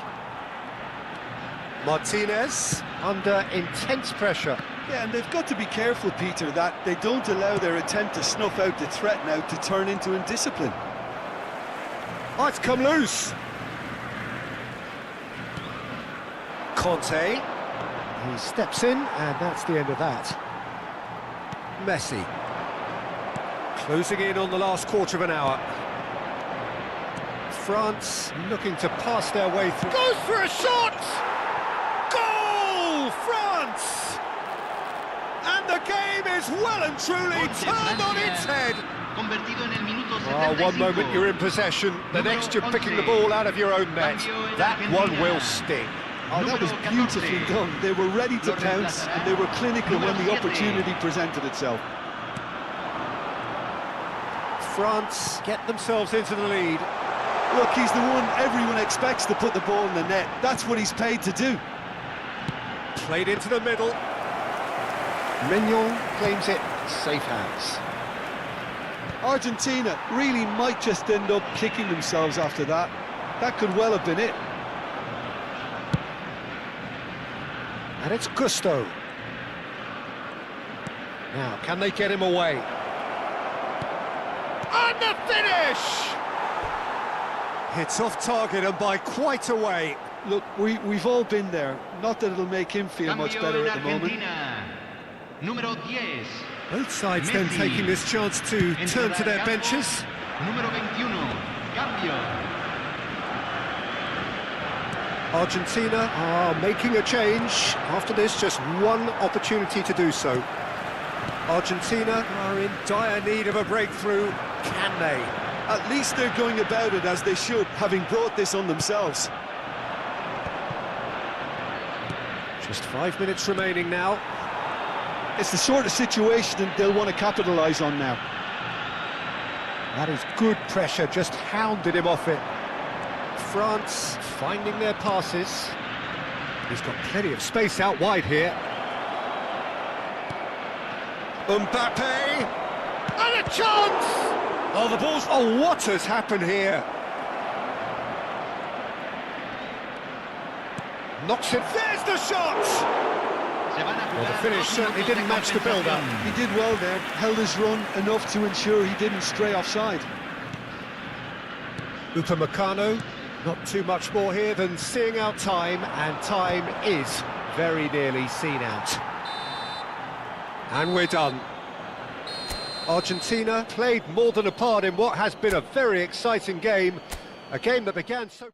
Martinez under intense pressure. Yeah, and they've got to be careful, Peter, that they don't allow their attempt to snuff out the threat now to turn into indiscipline. Oh, it's come loose. Conte. He steps in, and that's the end of that. Messi. Closing in on the last quarter of an hour. France looking to pass their way through. Goes for a shot! Goal! France! And the game is well and truly turned on its head. One moment you're in possession, the next you're picking the ball out of your own net. That one will sting. Oh, that was beautifully done. They were ready to pounce, and they were clinical when the opportunity presented itself. France get themselves into the lead. Look, he's the one everyone expects to put the ball in the net. That's what he's paid to do. Played into the middle. Mignon claims it, safe hands. Argentina really might just end up kicking themselves after that. That could well have been it. And it's Gusto. Now, can they get him away? And the finish! It's off target and by quite a way. Look, we've all been there. Not that it'll make him feel much better at the moment. Número 10. Both sides then taking this chance to turn to their benches. Número 21. Cambio. Argentina are making a change. After this, just one opportunity to do so. Argentina are in dire need of a breakthrough. Can they? At least they're going about it as they should, having brought this on themselves. Just 5 minutes remaining now. It's the sort of situation they'll want to capitalise on now. That is good pressure, just hounded him off it. France finding their passes. He's got plenty of space out wide here. Mbappe! And a chance! Oh, the ball's... Oh, what has happened here? Knocks it... There's the shot! Well, the finish certainly didn't match the build-up. He did well there, held his run enough to ensure he didn't stray offside. Upamecano, not too much more here than seeing out time, and time is very nearly seen out. And we're done. Argentina played more than a part in what has been a very exciting game, a game that began so...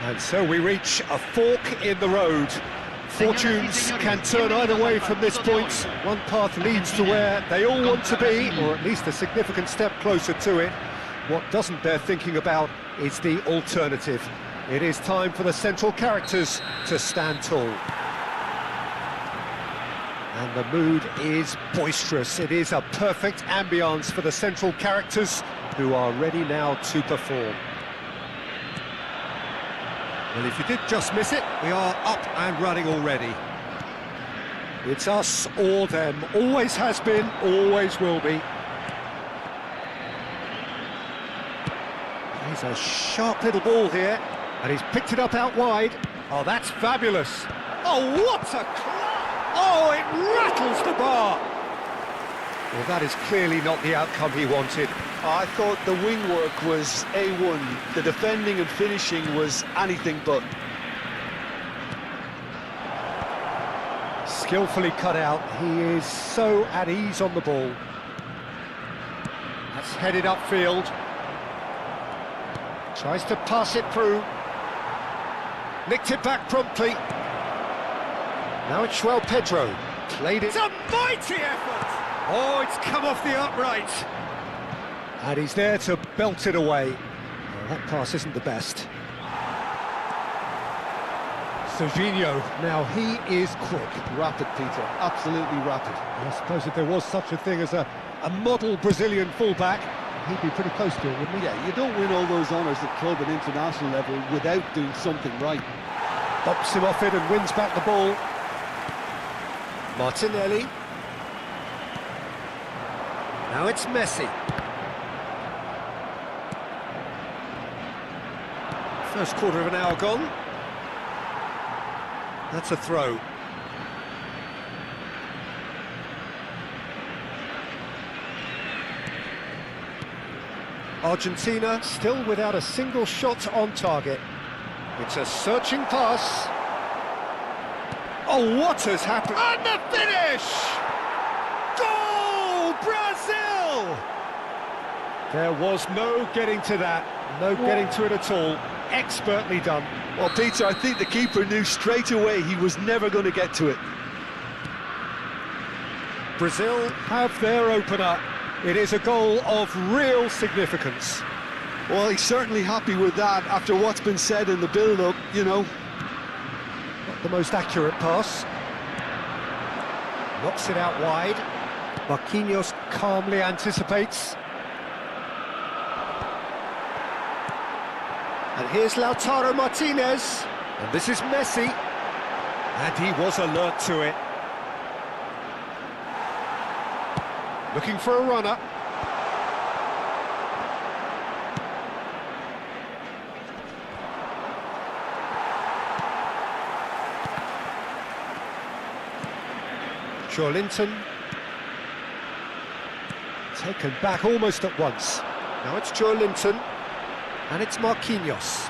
And so we reach a fork in the road. Fortunes can turn either way from this point. One path leads to where they all want to be, or at least a significant step closer to it. What doesn't bear thinking about is the alternative. It is time for the central characters to stand tall. And the mood is boisterous. It is a perfect ambience for the central characters who are ready now to perform. Well, if you did just miss it, we are up and running already. It's us or them. Always has been, always will be. He's a sharp little ball here, and he's picked it up out wide. Oh, that's fabulous. Oh, what a clap! Oh, it rattles the bar. Well, that is clearly not the outcome he wanted. I thought the wing work was A1. The defending and finishing was anything but. Skillfully cut out. He is so at ease on the ball. That's headed upfield. Tries to pass it through. Nicked it back promptly. Now it's João Pedro. Played it. It's a mighty effort! Oh, it's come off the upright. And he's there to belt it away. Well, that pass isn't the best. Serginho, now he is quick. Rapid, Peter, absolutely rapid. I suppose if there was such a thing as a model Brazilian fullback, he'd be pretty close to it, wouldn't he? Yeah, you don't win all those honours at club and international level without doing something right. Bops him off it and wins back the ball. Martinelli. Now it's Messi. First quarter of an hour gone. That's a throw. Argentina still without a single shot on target. It's a searching pass. Oh, what has happened? And the finish! Goal, Brazil! There was no getting to that, no getting to it at all. Expertly done. Well, Peter, I think the keeper knew straight away he was never going to get to it. Brazil have their opener. It is a goal of real significance. Well, he's certainly happy with that after what's been said in the build-up, you know. Not the most accurate pass. Knocks it out wide. Marquinhos calmly anticipates. And here's Lautaro Martinez. And this is Messi. And he was alert to it. Looking for a runner. Joelinton. Taken back almost at once. Now it's Joelinton. And it's Marquinhos.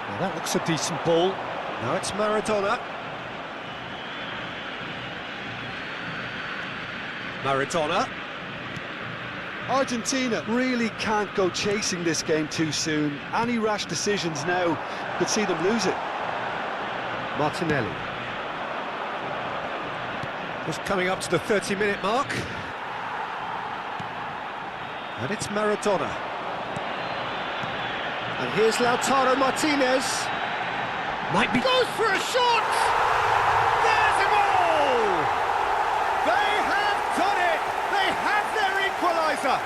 Now that looks a decent ball. Now it's Maradona. Maradona. Argentina really can't go chasing this game too soon. Any rash decisions now could see them lose it. Martinelli. Just coming up to the 30-minute mark. And it's Maradona. And here's Lautaro Martinez. Might be... Goes for a shot! There's a goal! They have done it! They have their equaliser!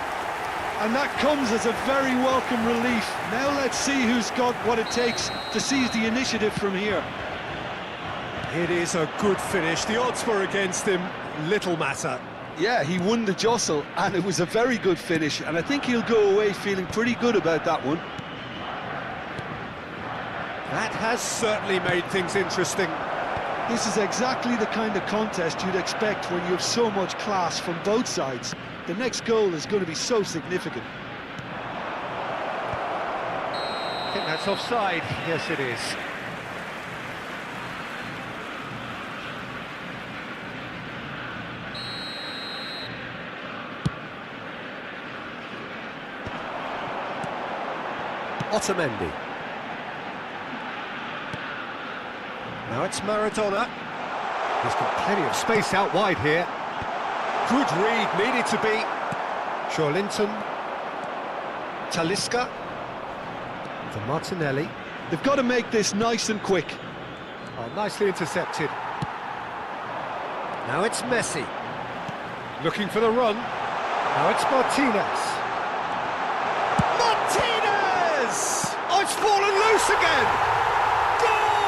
And that comes as a very welcome relief. Now let's see who's got what it takes to seize the initiative from here. It is a good finish. The odds were against him. Little matter. Yeah, he won the jostle, and it was a very good finish, and I think he'll go away feeling pretty good about that one. That has certainly made things interesting. This is exactly the kind of contest you'd expect when you have so much class from both sides. The next goal is going to be so significant. I think that's offside. Yes, it is. Otamendi. Now it's Maradona. He's got plenty of space out wide here. Good read, needed to be. Linton. Talisca. For Martinelli. They've got to make this nice and quick. Oh, nicely intercepted. Now it's Messi. Looking for the run. Now it's Martinez. Martinez! Oh, it's fallen loose again! Goal!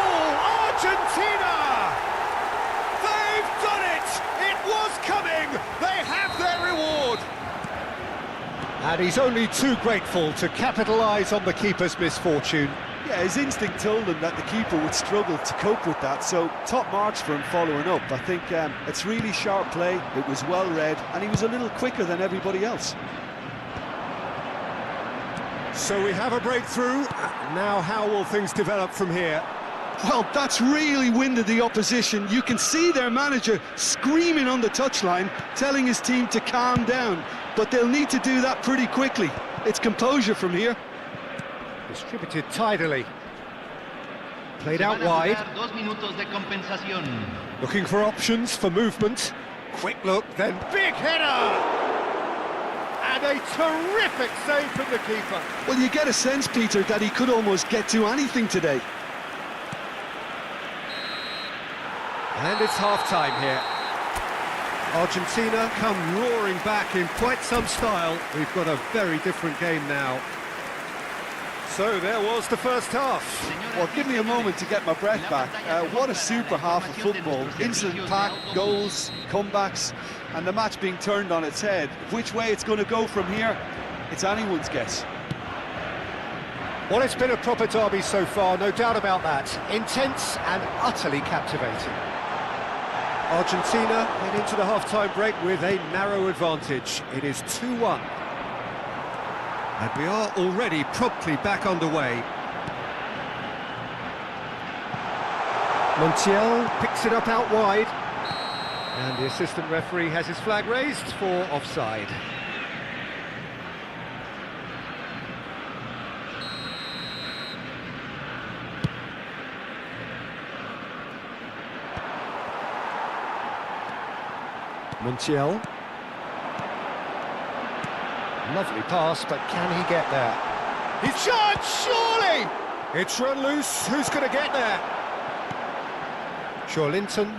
Argentina! They've done it! It was coming! They have their reward! And he's only too grateful to capitalise on the keeper's misfortune. Yeah, his instinct told him that the keeper would struggle to cope with that, so top marks for him following up. I think it's really sharp play, it was well read, and he was a little quicker than everybody else. So we have a breakthrough. Now how will things develop from here? Well, that's really winded the opposition. You can see their manager screaming on the touchline, telling his team to calm down, but they'll need to do that pretty quickly. It's composure from here. Distributed tidily. Played out wide. Looking for options for movement. Quick look, then big header! And a terrific save from the keeper. Well, you get a sense, Peter, that he could almost get to anything today. And it's half-time here. Argentina come roaring back in quite some style. We've got a very different game now. So there was the first half. Well, give me a moment to get my breath back. What a super half of football. Incident-packed goals, comebacks, and the match being turned on its head. Which way it's going to go from here, it's anyone's guess. Well, it's been a proper derby so far, no doubt about that. Intense and utterly captivating. Argentina head into the half-time break with a narrow advantage. It is 2-1. And we are already promptly back underway. Montiel picks it up out wide. And the assistant referee has his flag raised for offside. Montiel. Lovely pass, but can he get there? He's shot, surely! It's run loose, who's going to get there? Linton.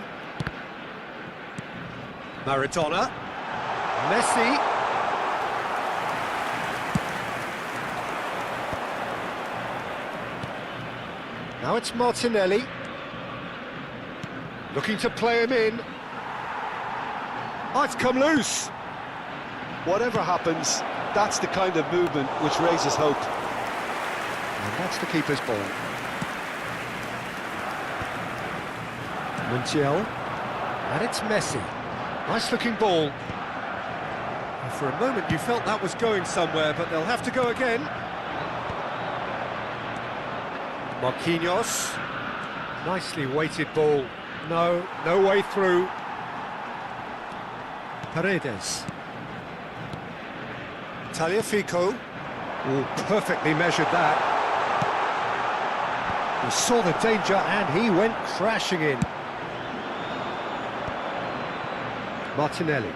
Maradona. Messi. Now it's Martinelli. Looking to play him in. Oh, it's come loose. Whatever happens, that's the kind of movement which raises hope. And that's the keeper's ball. Montiel. And it's Messi. Nice looking ball. And for a moment you felt that was going somewhere, but they'll have to go again. Marquinhos. Nicely weighted ball. No way through. Paredes. Taliafico. Oh, perfectly measured that. He saw the danger and he went crashing in. Martinelli.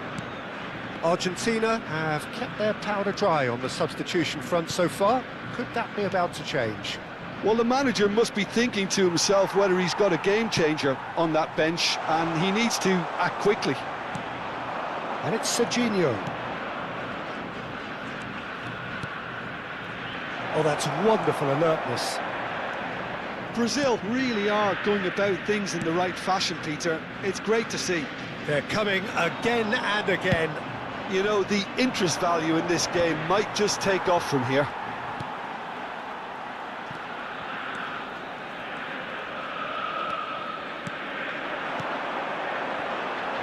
Argentina have kept their powder dry on the substitution front so far. Could that be about to change? Well, the manager must be thinking to himself whether he's got a game changer on that bench, and he needs to act quickly. And it's Serginho. Oh, that's wonderful alertness. Brazil really are going about things in the right fashion, Peter. It's great to see. They're coming again and again. You know, the interest value in this game might just take off from here.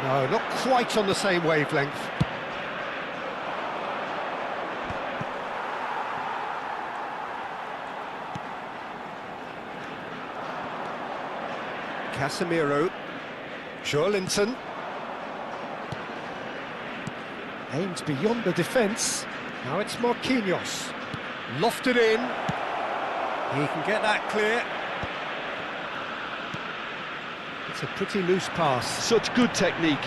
No, not quite on the same wavelength. Casemiro. Linton. Aims beyond the defence. Now it's Marquinhos. Lofted in. He can get that clear. It's a pretty loose pass. Such good technique.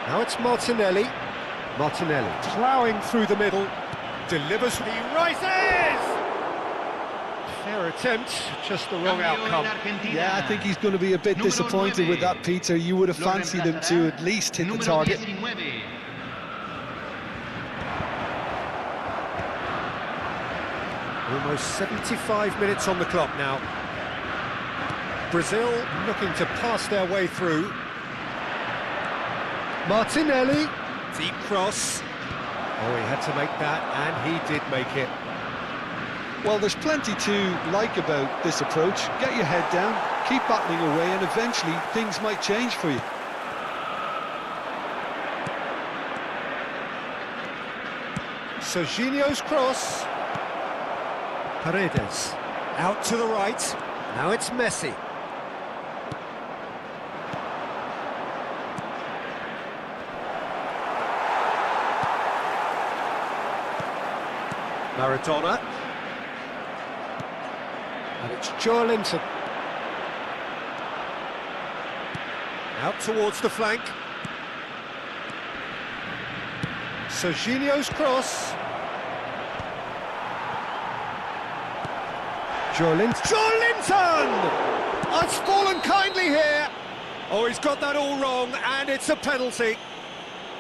Now it's Martinelli. Martinelli ploughing through the middle. Delivers. He rises! Fair attempt, just the wrong outcome. Yeah, I think he's going to be a bit disappointed with that, Peter. You would have fancied him to at least hit the target. Almost 75 minutes on the clock now. Brazil looking to pass their way through. Martinelli, deep cross. Oh, he had to make that, and he did make it. Well, there's plenty to like about this approach. Get your head down, keep battling away, and eventually things might change for you. Serginho's cross. Paredes, out to the right. Now it's Messi. Maradona. And it's Joelinton. Out towards the flank. Serginho's cross. Joelinton! It's fallen kindly here. Oh, he's got that all wrong, and it's a penalty.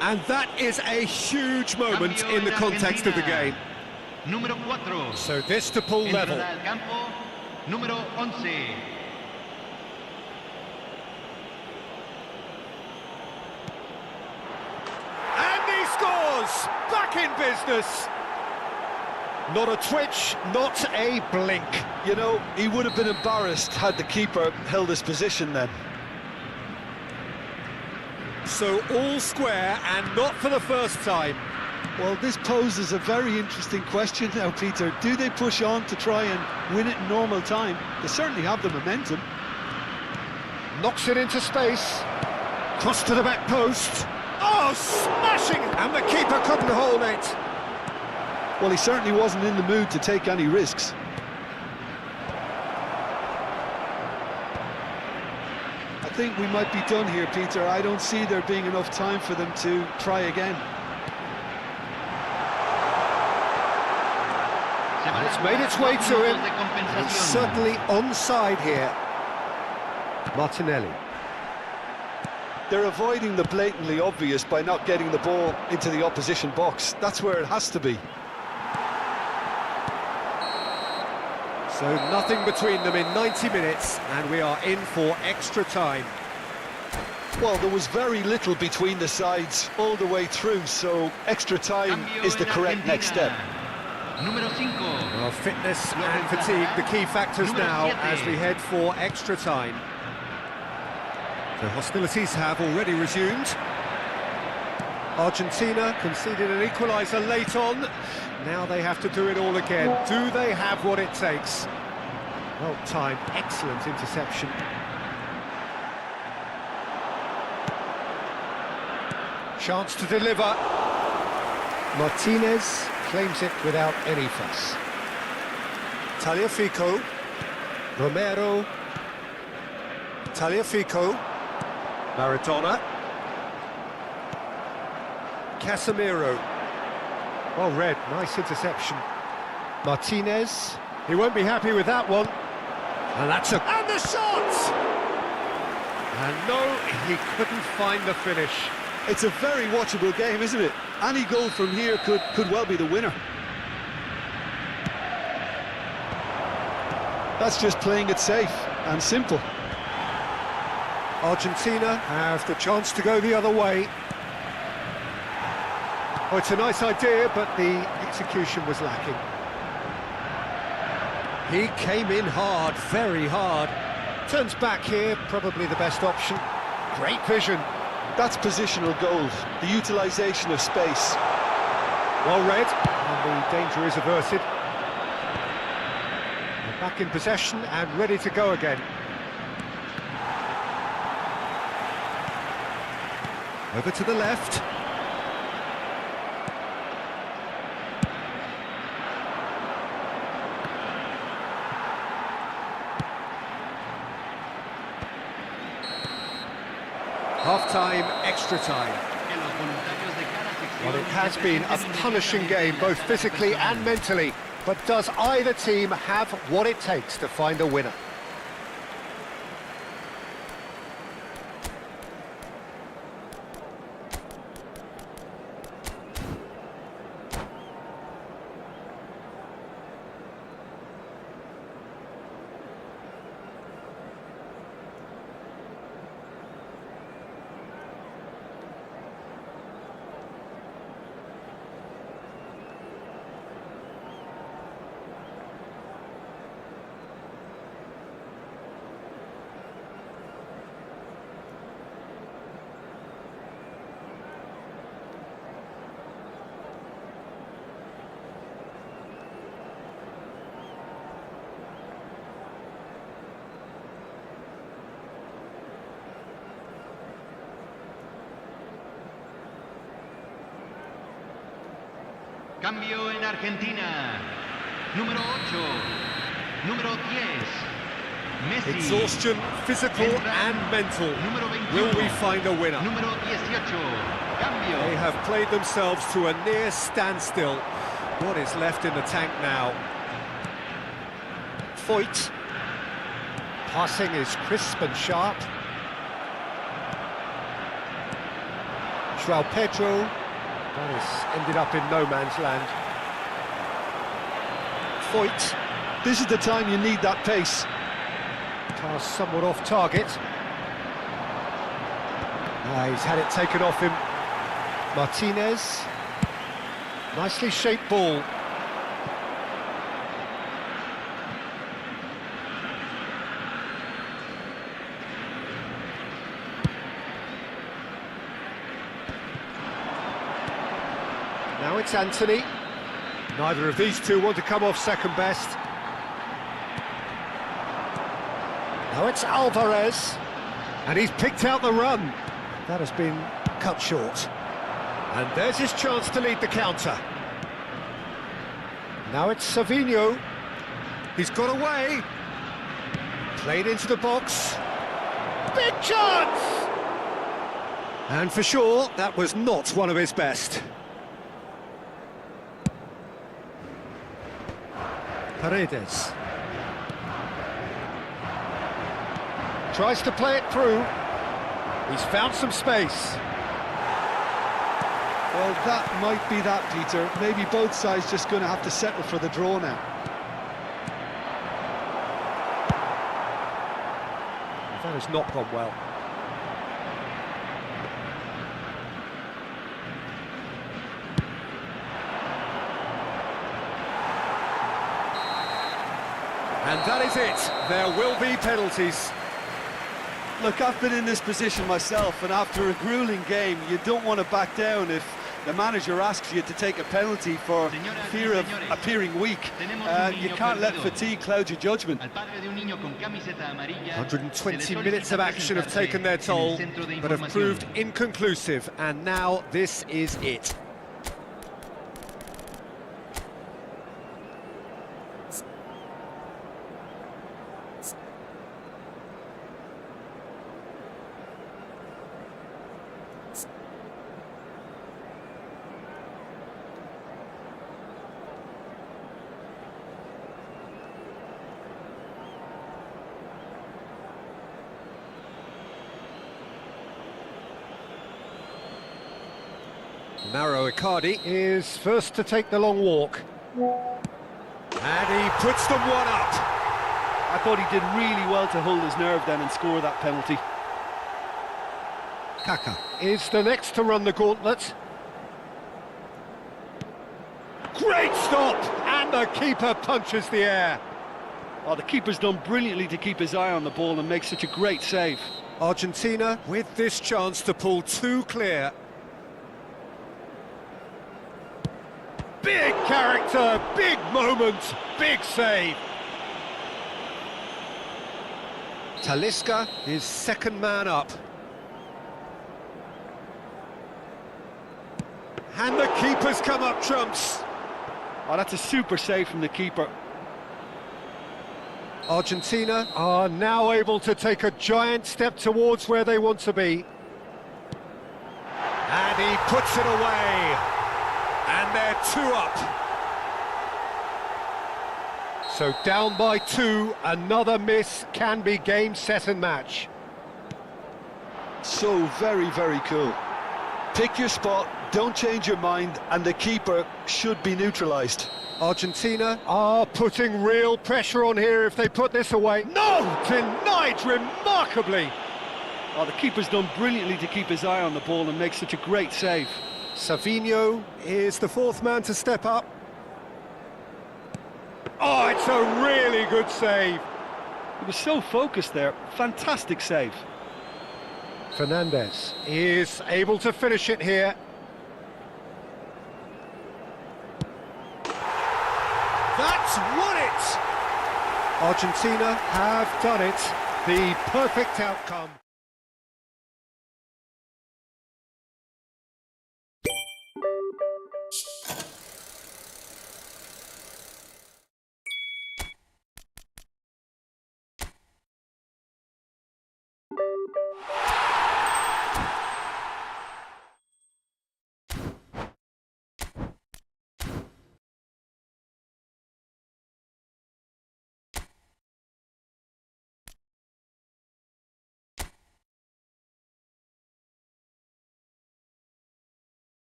And that is a huge moment in the context of the game. So this to pull level. Número 11. And he scores! Back in business! Not a twitch, not a blink. You know, he would have been embarrassed had the keeper held his position then. So all square, and not for the first time. Well, this poses a very interesting question now, Peter. Do they push on to try and win it in normal time? They certainly have the momentum. Knocks it into space. Cross to the back post. Oh, smashing! And the keeper couldn't hold it. Well, he certainly wasn't in the mood to take any risks. I think we might be done here, Peter. I don't see there being enough time for them to try again. And it's made its way to him. He's certainly onside here. Martinelli. They're avoiding the blatantly obvious by not getting the ball into the opposition box. That's where it has to be. So nothing between them in 90 minutes, and we are in for extra time. Well, there was very little between the sides all the way through, so extra time is the correct next step. Número 5. Well, fitness and fatigue, the key factors now as we head for extra time. The hostilities have already resumed. Argentina conceded an equaliser late on. Now they have to do it all again. Do they have what it takes? Well timed, excellent interception. Chance to deliver. Martinez claims it without any fuss. Tagliafico. Romero. Tagliafico. Maradona. Casemiro. Well read, nice interception. Martinez. He won't be happy with that one. And that's a... And the shot! And no, he couldn't find the finish. It's a very watchable game, isn't it? Any goal from here could well be the winner. That's just playing it safe and simple. Argentina have the chance to go the other way. Oh, it's a nice idea, but the execution was lacking. He came in hard, very hard. Turns back here, probably the best option. Great vision. That's positional goals, the utilisation of space. Well read, and the danger is averted. They're back in possession and ready to go again. Over to the left. Half-time, extra time. Well, it has been a punishing game, both physically and mentally, but does either team have what it takes to find a winner? Cambio en Argentina. Número 8. Número 10. Messi. Exhaustion, physical and mental. Número 21. Will we find a winner? Número 18. Cambio. They have played themselves to a near standstill. What is left in the tank now? Foyt. Passing is crisp and sharp. João Pedro. That has ended up in no man's land. Foyt. This is the time you need that pace. Pass somewhat off target. He's had it taken off him. Martinez. Nicely shaped ball. Now it's Anthony. Neither of these two want to come off second best. Now it's Alvarez. And he's picked out the run. That has been cut short. And there's his chance to lead the counter. Now it's Savinho. He's got away. Played into the box. Big chance! And for sure, that was not one of his best. Paredes. Tries to play it through. He's found some space. Well, that might be that, Peter. Maybe both sides just going to have to settle for the draw now. That has not gone well. And that is it. There will be penalties. Look, I've been in this position myself, and after a grueling game, you don't want to back down if the manager asks you to take a penalty for fear of appearing weak. You can't let fatigue cloud your judgment. 120 minutes of action have taken their toll, but have proved inconclusive, and now this is it. Mauro Icardi is first to take the long walk. And he puts them one up. I thought he did really well to hold his nerve then and score that penalty. Kaka is the next to run the gauntlet. Great stop! And the keeper punches the air. Oh, the keeper's done brilliantly to keep his eye on the ball and make such a great save. Argentina with this chance to pull two clear. Big character, big moment, big save. Talisca is second man up. And the keeper's come up trumps. Oh, that's a super save from the keeper. Argentina are now able to take a giant step towards where they want to be. He puts it away. And they're 2 up. So down by 2, another miss can be game, set and match. So very, very cool. Pick your spot, don't change your mind, and the keeper should be neutralised. Argentina are putting real pressure on here if they put this away. No! Denied remarkably! Oh, the keeper's done brilliantly to keep his eye on the ball and make such a great save. Savinho is the 4th man to step up. Oh, it's a really good save. He was so focused there. Fantastic save. Fernandez is able to finish it here. That's won it! Argentina have done it. The perfect outcome.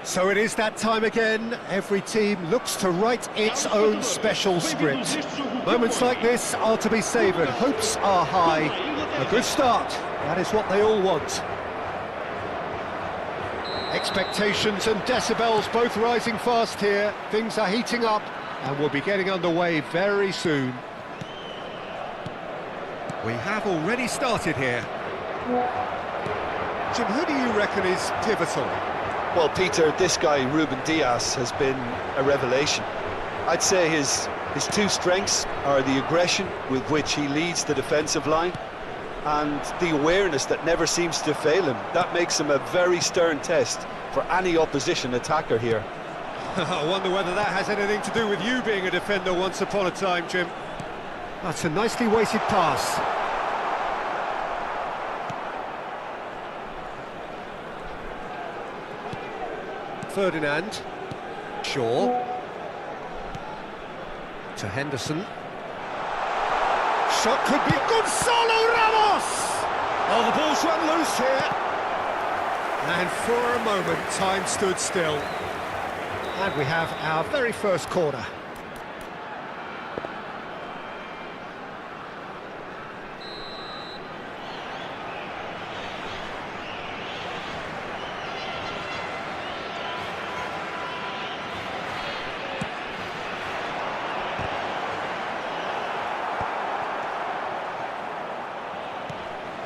So it is that time again. Every team looks to write its own special script. Moments like this are to be savoured. Hopes are high. A good start. That is what they all want. Expectations and decibels both rising fast here. Things are heating up and we'll be getting underway very soon. We have already started here. Jim, who do you reckon is pivotal? Well, Peter, this guy, Ruben Dias, has been a revelation. I'd say his two strengths are the aggression with which he leads the defensive line and the awareness that never seems to fail him. That makes him a very stern test for any opposition attacker here. I wonder whether that has anything to do with you being a defender once upon a time, Jim. That's a nicely weighted pass. Ferdinand. Shaw. To Henderson. Shot could be Gonzalo Ramos! Oh, the ball's run loose here. And for a moment, time stood still. And we have our very first corner.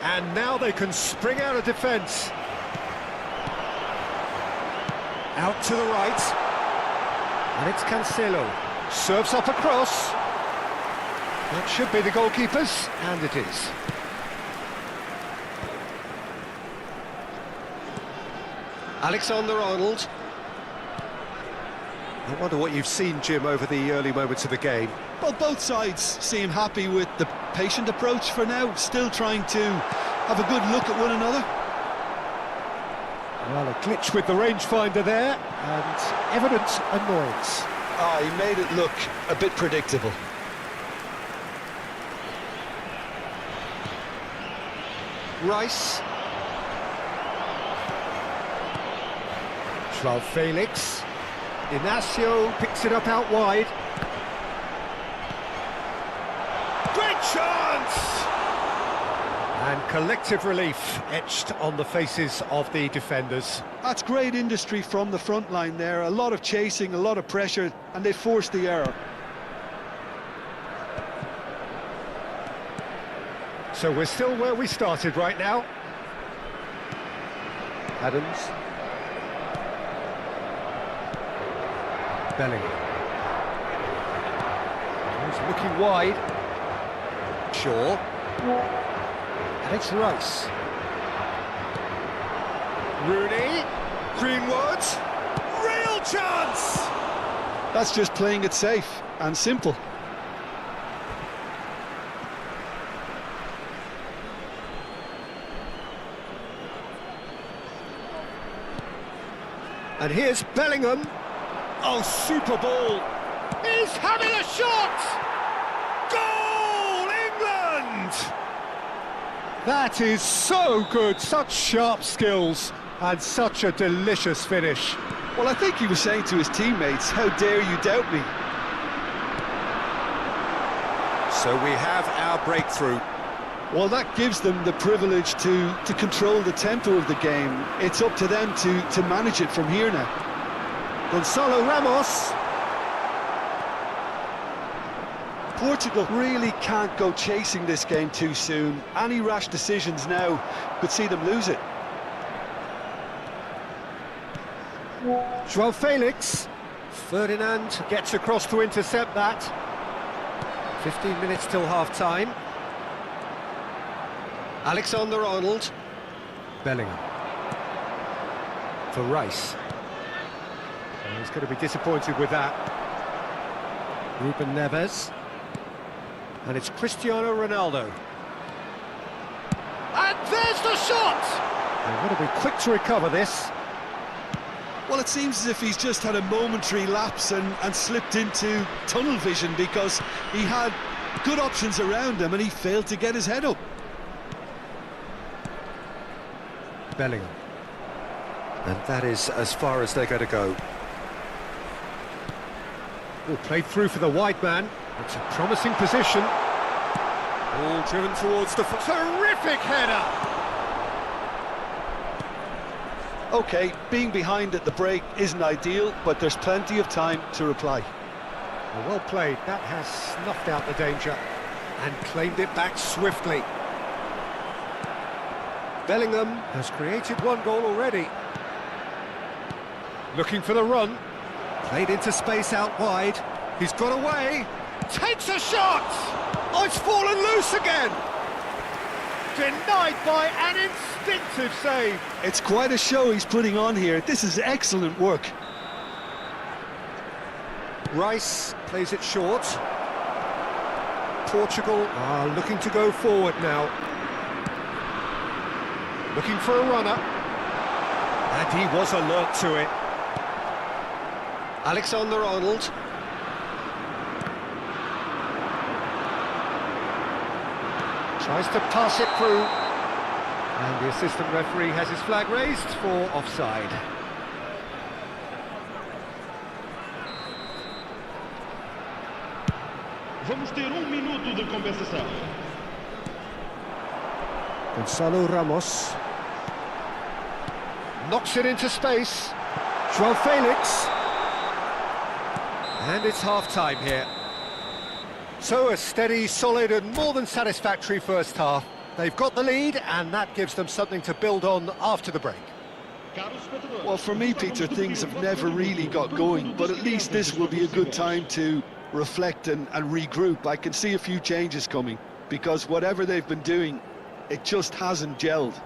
And now they can spring out of defence. Out to the right. And it's Cancelo. Serves up across. That should be the goalkeeper's, and it is. Alexander-Arnold. I wonder what you've seen, Jim, over the early moments of the game. Well, both sides seem happy with the patient approach for now, still trying to have a good look at one another. Well, a glitch with the rangefinder there, and evident annoyance. He made it look a bit predictable. Rice. João Felix. Inacio picks it up out wide. Great chance! And collective relief etched on the faces of the defenders. That's great industry from the front line there. A lot of chasing, a lot of pressure, and they forced the error. So we're still where we started right now. Adams. Bellingham. He's looking wide. Shaw. And it's Rice. Rooney. Greenwood. Real chance! That's just playing it safe and simple. And here's Bellingham. Oh, super ball. He's having a shot! Goal, England! That is so good, such sharp skills and such a delicious finish. Well, I think he was saying to his teammates, how dare you doubt me? So we have our breakthrough. Well, that gives them the privilege to control the tempo of the game. It's up to them to manage it from here now. Gonzalo Ramos. Portugal really can't go chasing this game too soon. Any rash decisions now could see them lose it. João Felix. Ferdinand gets across to intercept that. 15 minutes till half-time. Alexander-Arnold. Bellingham. For Rice. And he's going to be disappointed with that. Ruben Neves. And it's Cristiano Ronaldo. And there's the shot! They've got to be quick to recover this. Well, it seems as if he's just had a momentary lapse and slipped into tunnel vision because he had good options around him and he failed to get his head up. Bellingham. And that is as far as they're going to go. Oh, played through for the wide man. It's a promising position. All driven towards the... Terrific header! OK, being behind at the break isn't ideal, but there's plenty of time to reply. Well played. That has snuffed out the danger and claimed it back swiftly. Bellingham has created one goal already. Looking for the run. Played into space out wide. He's got away. Takes a shot! Oh, it's fallen loose again! Denied by an instinctive save. It's quite a show he's putting on here. This is excellent work. Rice plays it short. Portugal are looking to go forward now. Looking for a runner. And he was alert to it. Alexander-Arnold. Tries to pass it through. And the assistant referee has his flag raised for offside. Vamos ter minuto de compensação. Gonzalo Ramos. Knocks it into space. João Felix. And it's half-time here. So a steady, solid and more than satisfactory first half. They've got the lead and that gives them something to build on after the break. Well, for me, Peter, things have never really got going, but at least this will be a good time to reflect and regroup. I can see a few changes coming, because whatever they've been doing, it just hasn't gelled.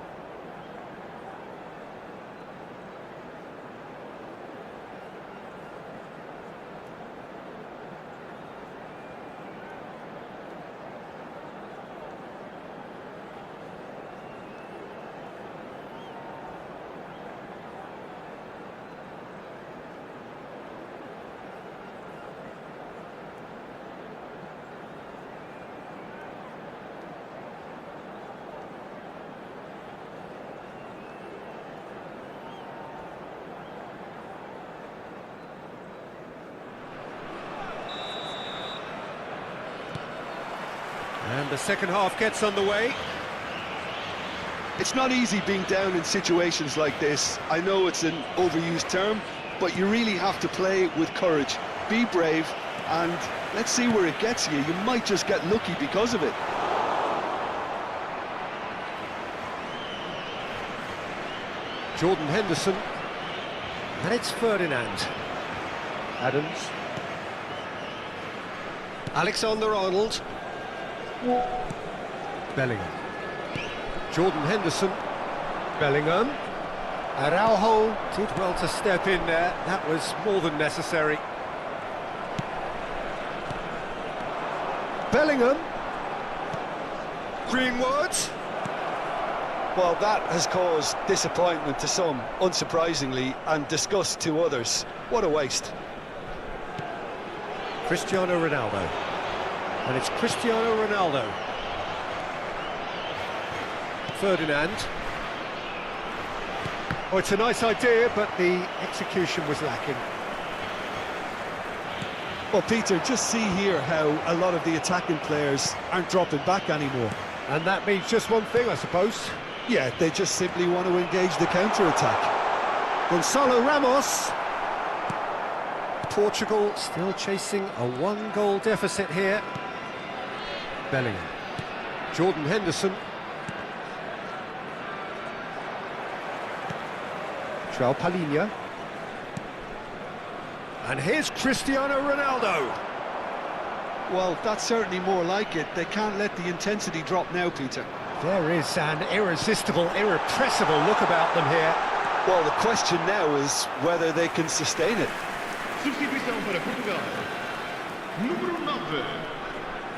And the second half gets underway. It's not easy being down in situations like this. I know it's an overused term, but you really have to play with courage. Be brave, and let's see where it gets you. You might just get lucky because of it. Jordan Henderson. And it's Ferdinand. Adams. Alexander-Arnold. Bellingham. Jordan Henderson. Bellingham. Araujo did well to step in there. That was more than necessary. Bellingham. Greenwood. Well, that has caused disappointment to some, unsurprisingly, and disgust to others. What a waste. Cristiano Ronaldo. And it's Cristiano Ronaldo. Ferdinand. Oh, it's a nice idea, but the execution was lacking. Well, Peter, just see here how a lot of the attacking players aren't dropping back anymore. And that means just one thing, I suppose. Yeah, they just simply want to engage the counter-attack. Gonzalo Ramos. Portugal still chasing a one-goal deficit here. Bellingham. Jordan Henderson. João Palhinha. And here's Cristiano Ronaldo. Well, that's certainly more like it. They can't let the intensity drop now, Peter. There is an irresistible, irrepressible look about them here. Well, the question now is whether they can sustain it. Substituição para Portugal. Número 9.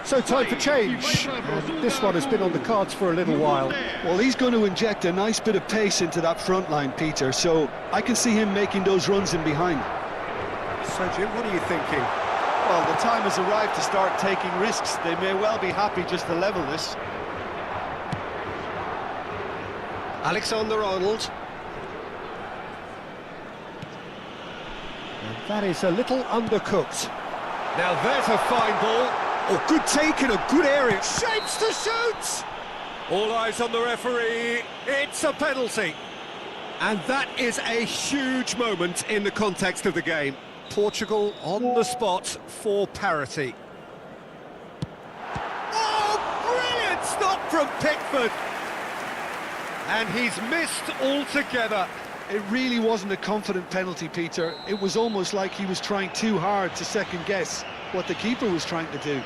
So time for change. And this one has been on the cards for a little while. Well, he's going to inject a nice bit of pace into that front line, Peter, so I can see him making those runs in behind. So, Jim, what are you thinking? Well, the time has arrived to start taking risks. They may well be happy just to level this. Alexander-Arnold. And that is a little undercooked. Now there's a fine ball. Oh, good take in a good area. Shapes to shoot! All eyes on the referee. It's a penalty. And that is a huge moment in the context of the game. Portugal on the spot for parity. Oh, brilliant stop from Pickford! And he's missed altogether. It really wasn't a confident penalty, Peter. It was almost like he was trying too hard to second-guess what the keeper was trying to do.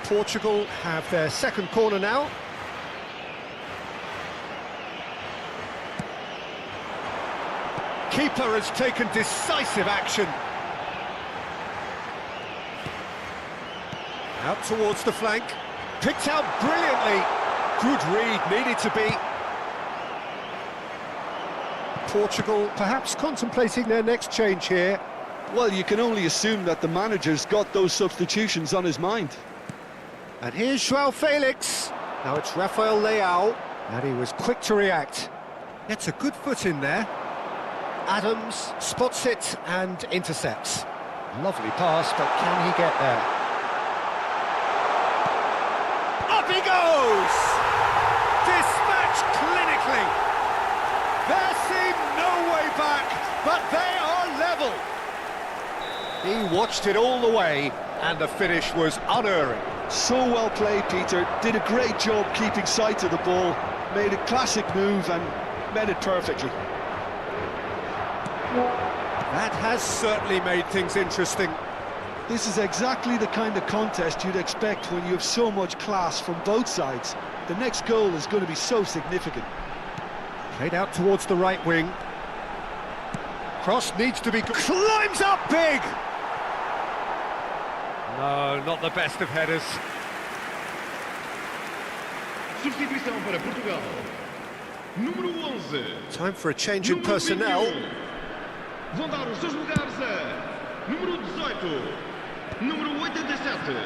Portugal have their second corner now. Keeper has taken decisive action. Out towards the flank. Picked out brilliantly. Good read, needed to be. Portugal perhaps contemplating their next change here. Well, you can only assume that the manager's got those substitutions on his mind. And here's João Felix. Now it's Rafael Leao. And he was quick to react. Gets a good foot in there. Adams spots it and intercepts. Lovely pass, but can he get there? Up he goes! Dispatched clinically. There seemed no way back, but they are level. He watched it all the way, and the finish was unerring. So well played, Peter. Did a great job keeping sight of the ball. Made a classic move and met it perfectly. That has certainly made things interesting. This is exactly the kind of contest you'd expect when you have so much class from both sides. The next goal is going to be so significant. Played out towards the right wing. Cross needs to be... Climbs up big! No, not the best of headers. Substituição para Portugal. Número 11. Time for a change in personnel. Vão dar os seus lugares a número 18, número 87.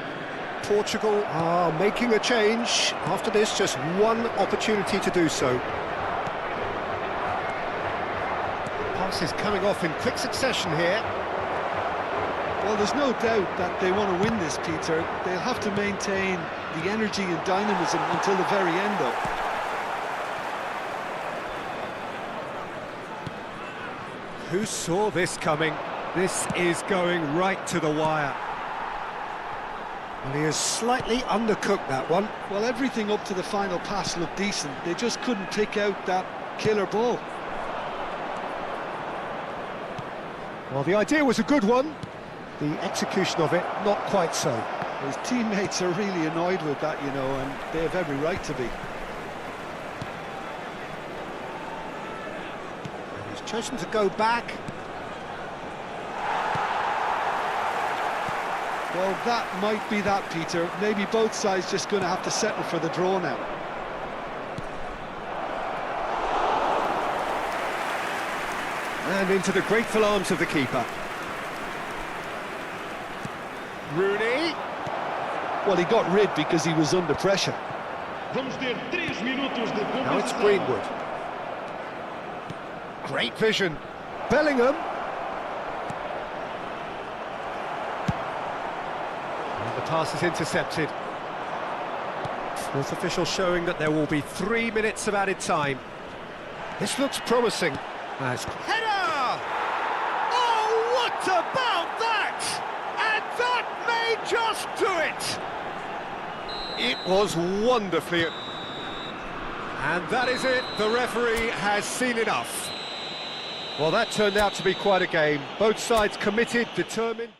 Portugal are making a change. After this, just one opportunity to do so. Passes coming off in quick succession here. Well, there's no doubt that they want to win this, Peter. They'll have to maintain the energy and dynamism until the very end, though. Who saw this coming? This is going right to the wire. Well, he has slightly undercooked that one. Well, everything up to the final pass looked decent. They just couldn't pick out that killer ball. Well, the idea was a good one. The execution of it, not quite so. His teammates are really annoyed with that, you know, and they have every right to be. He's chosen to go back. Well, that might be that, Peter. Maybe both sides just going to have to settle for the draw now. And into the grateful arms of the keeper. Rooney. Well, he got rid because he was under pressure. Vamos ter 3 minutos de compensação. Now it's Greenwood. Great vision. Bellingham. And the pass is intercepted. Fourth official showing that there will be 3 minutes of added time. This looks promising. As header! Oh, what about that? And that may just do it. It was wonderfully... And that is it. The referee has seen enough. Well, that turned out to be quite a game. Both sides committed, determined.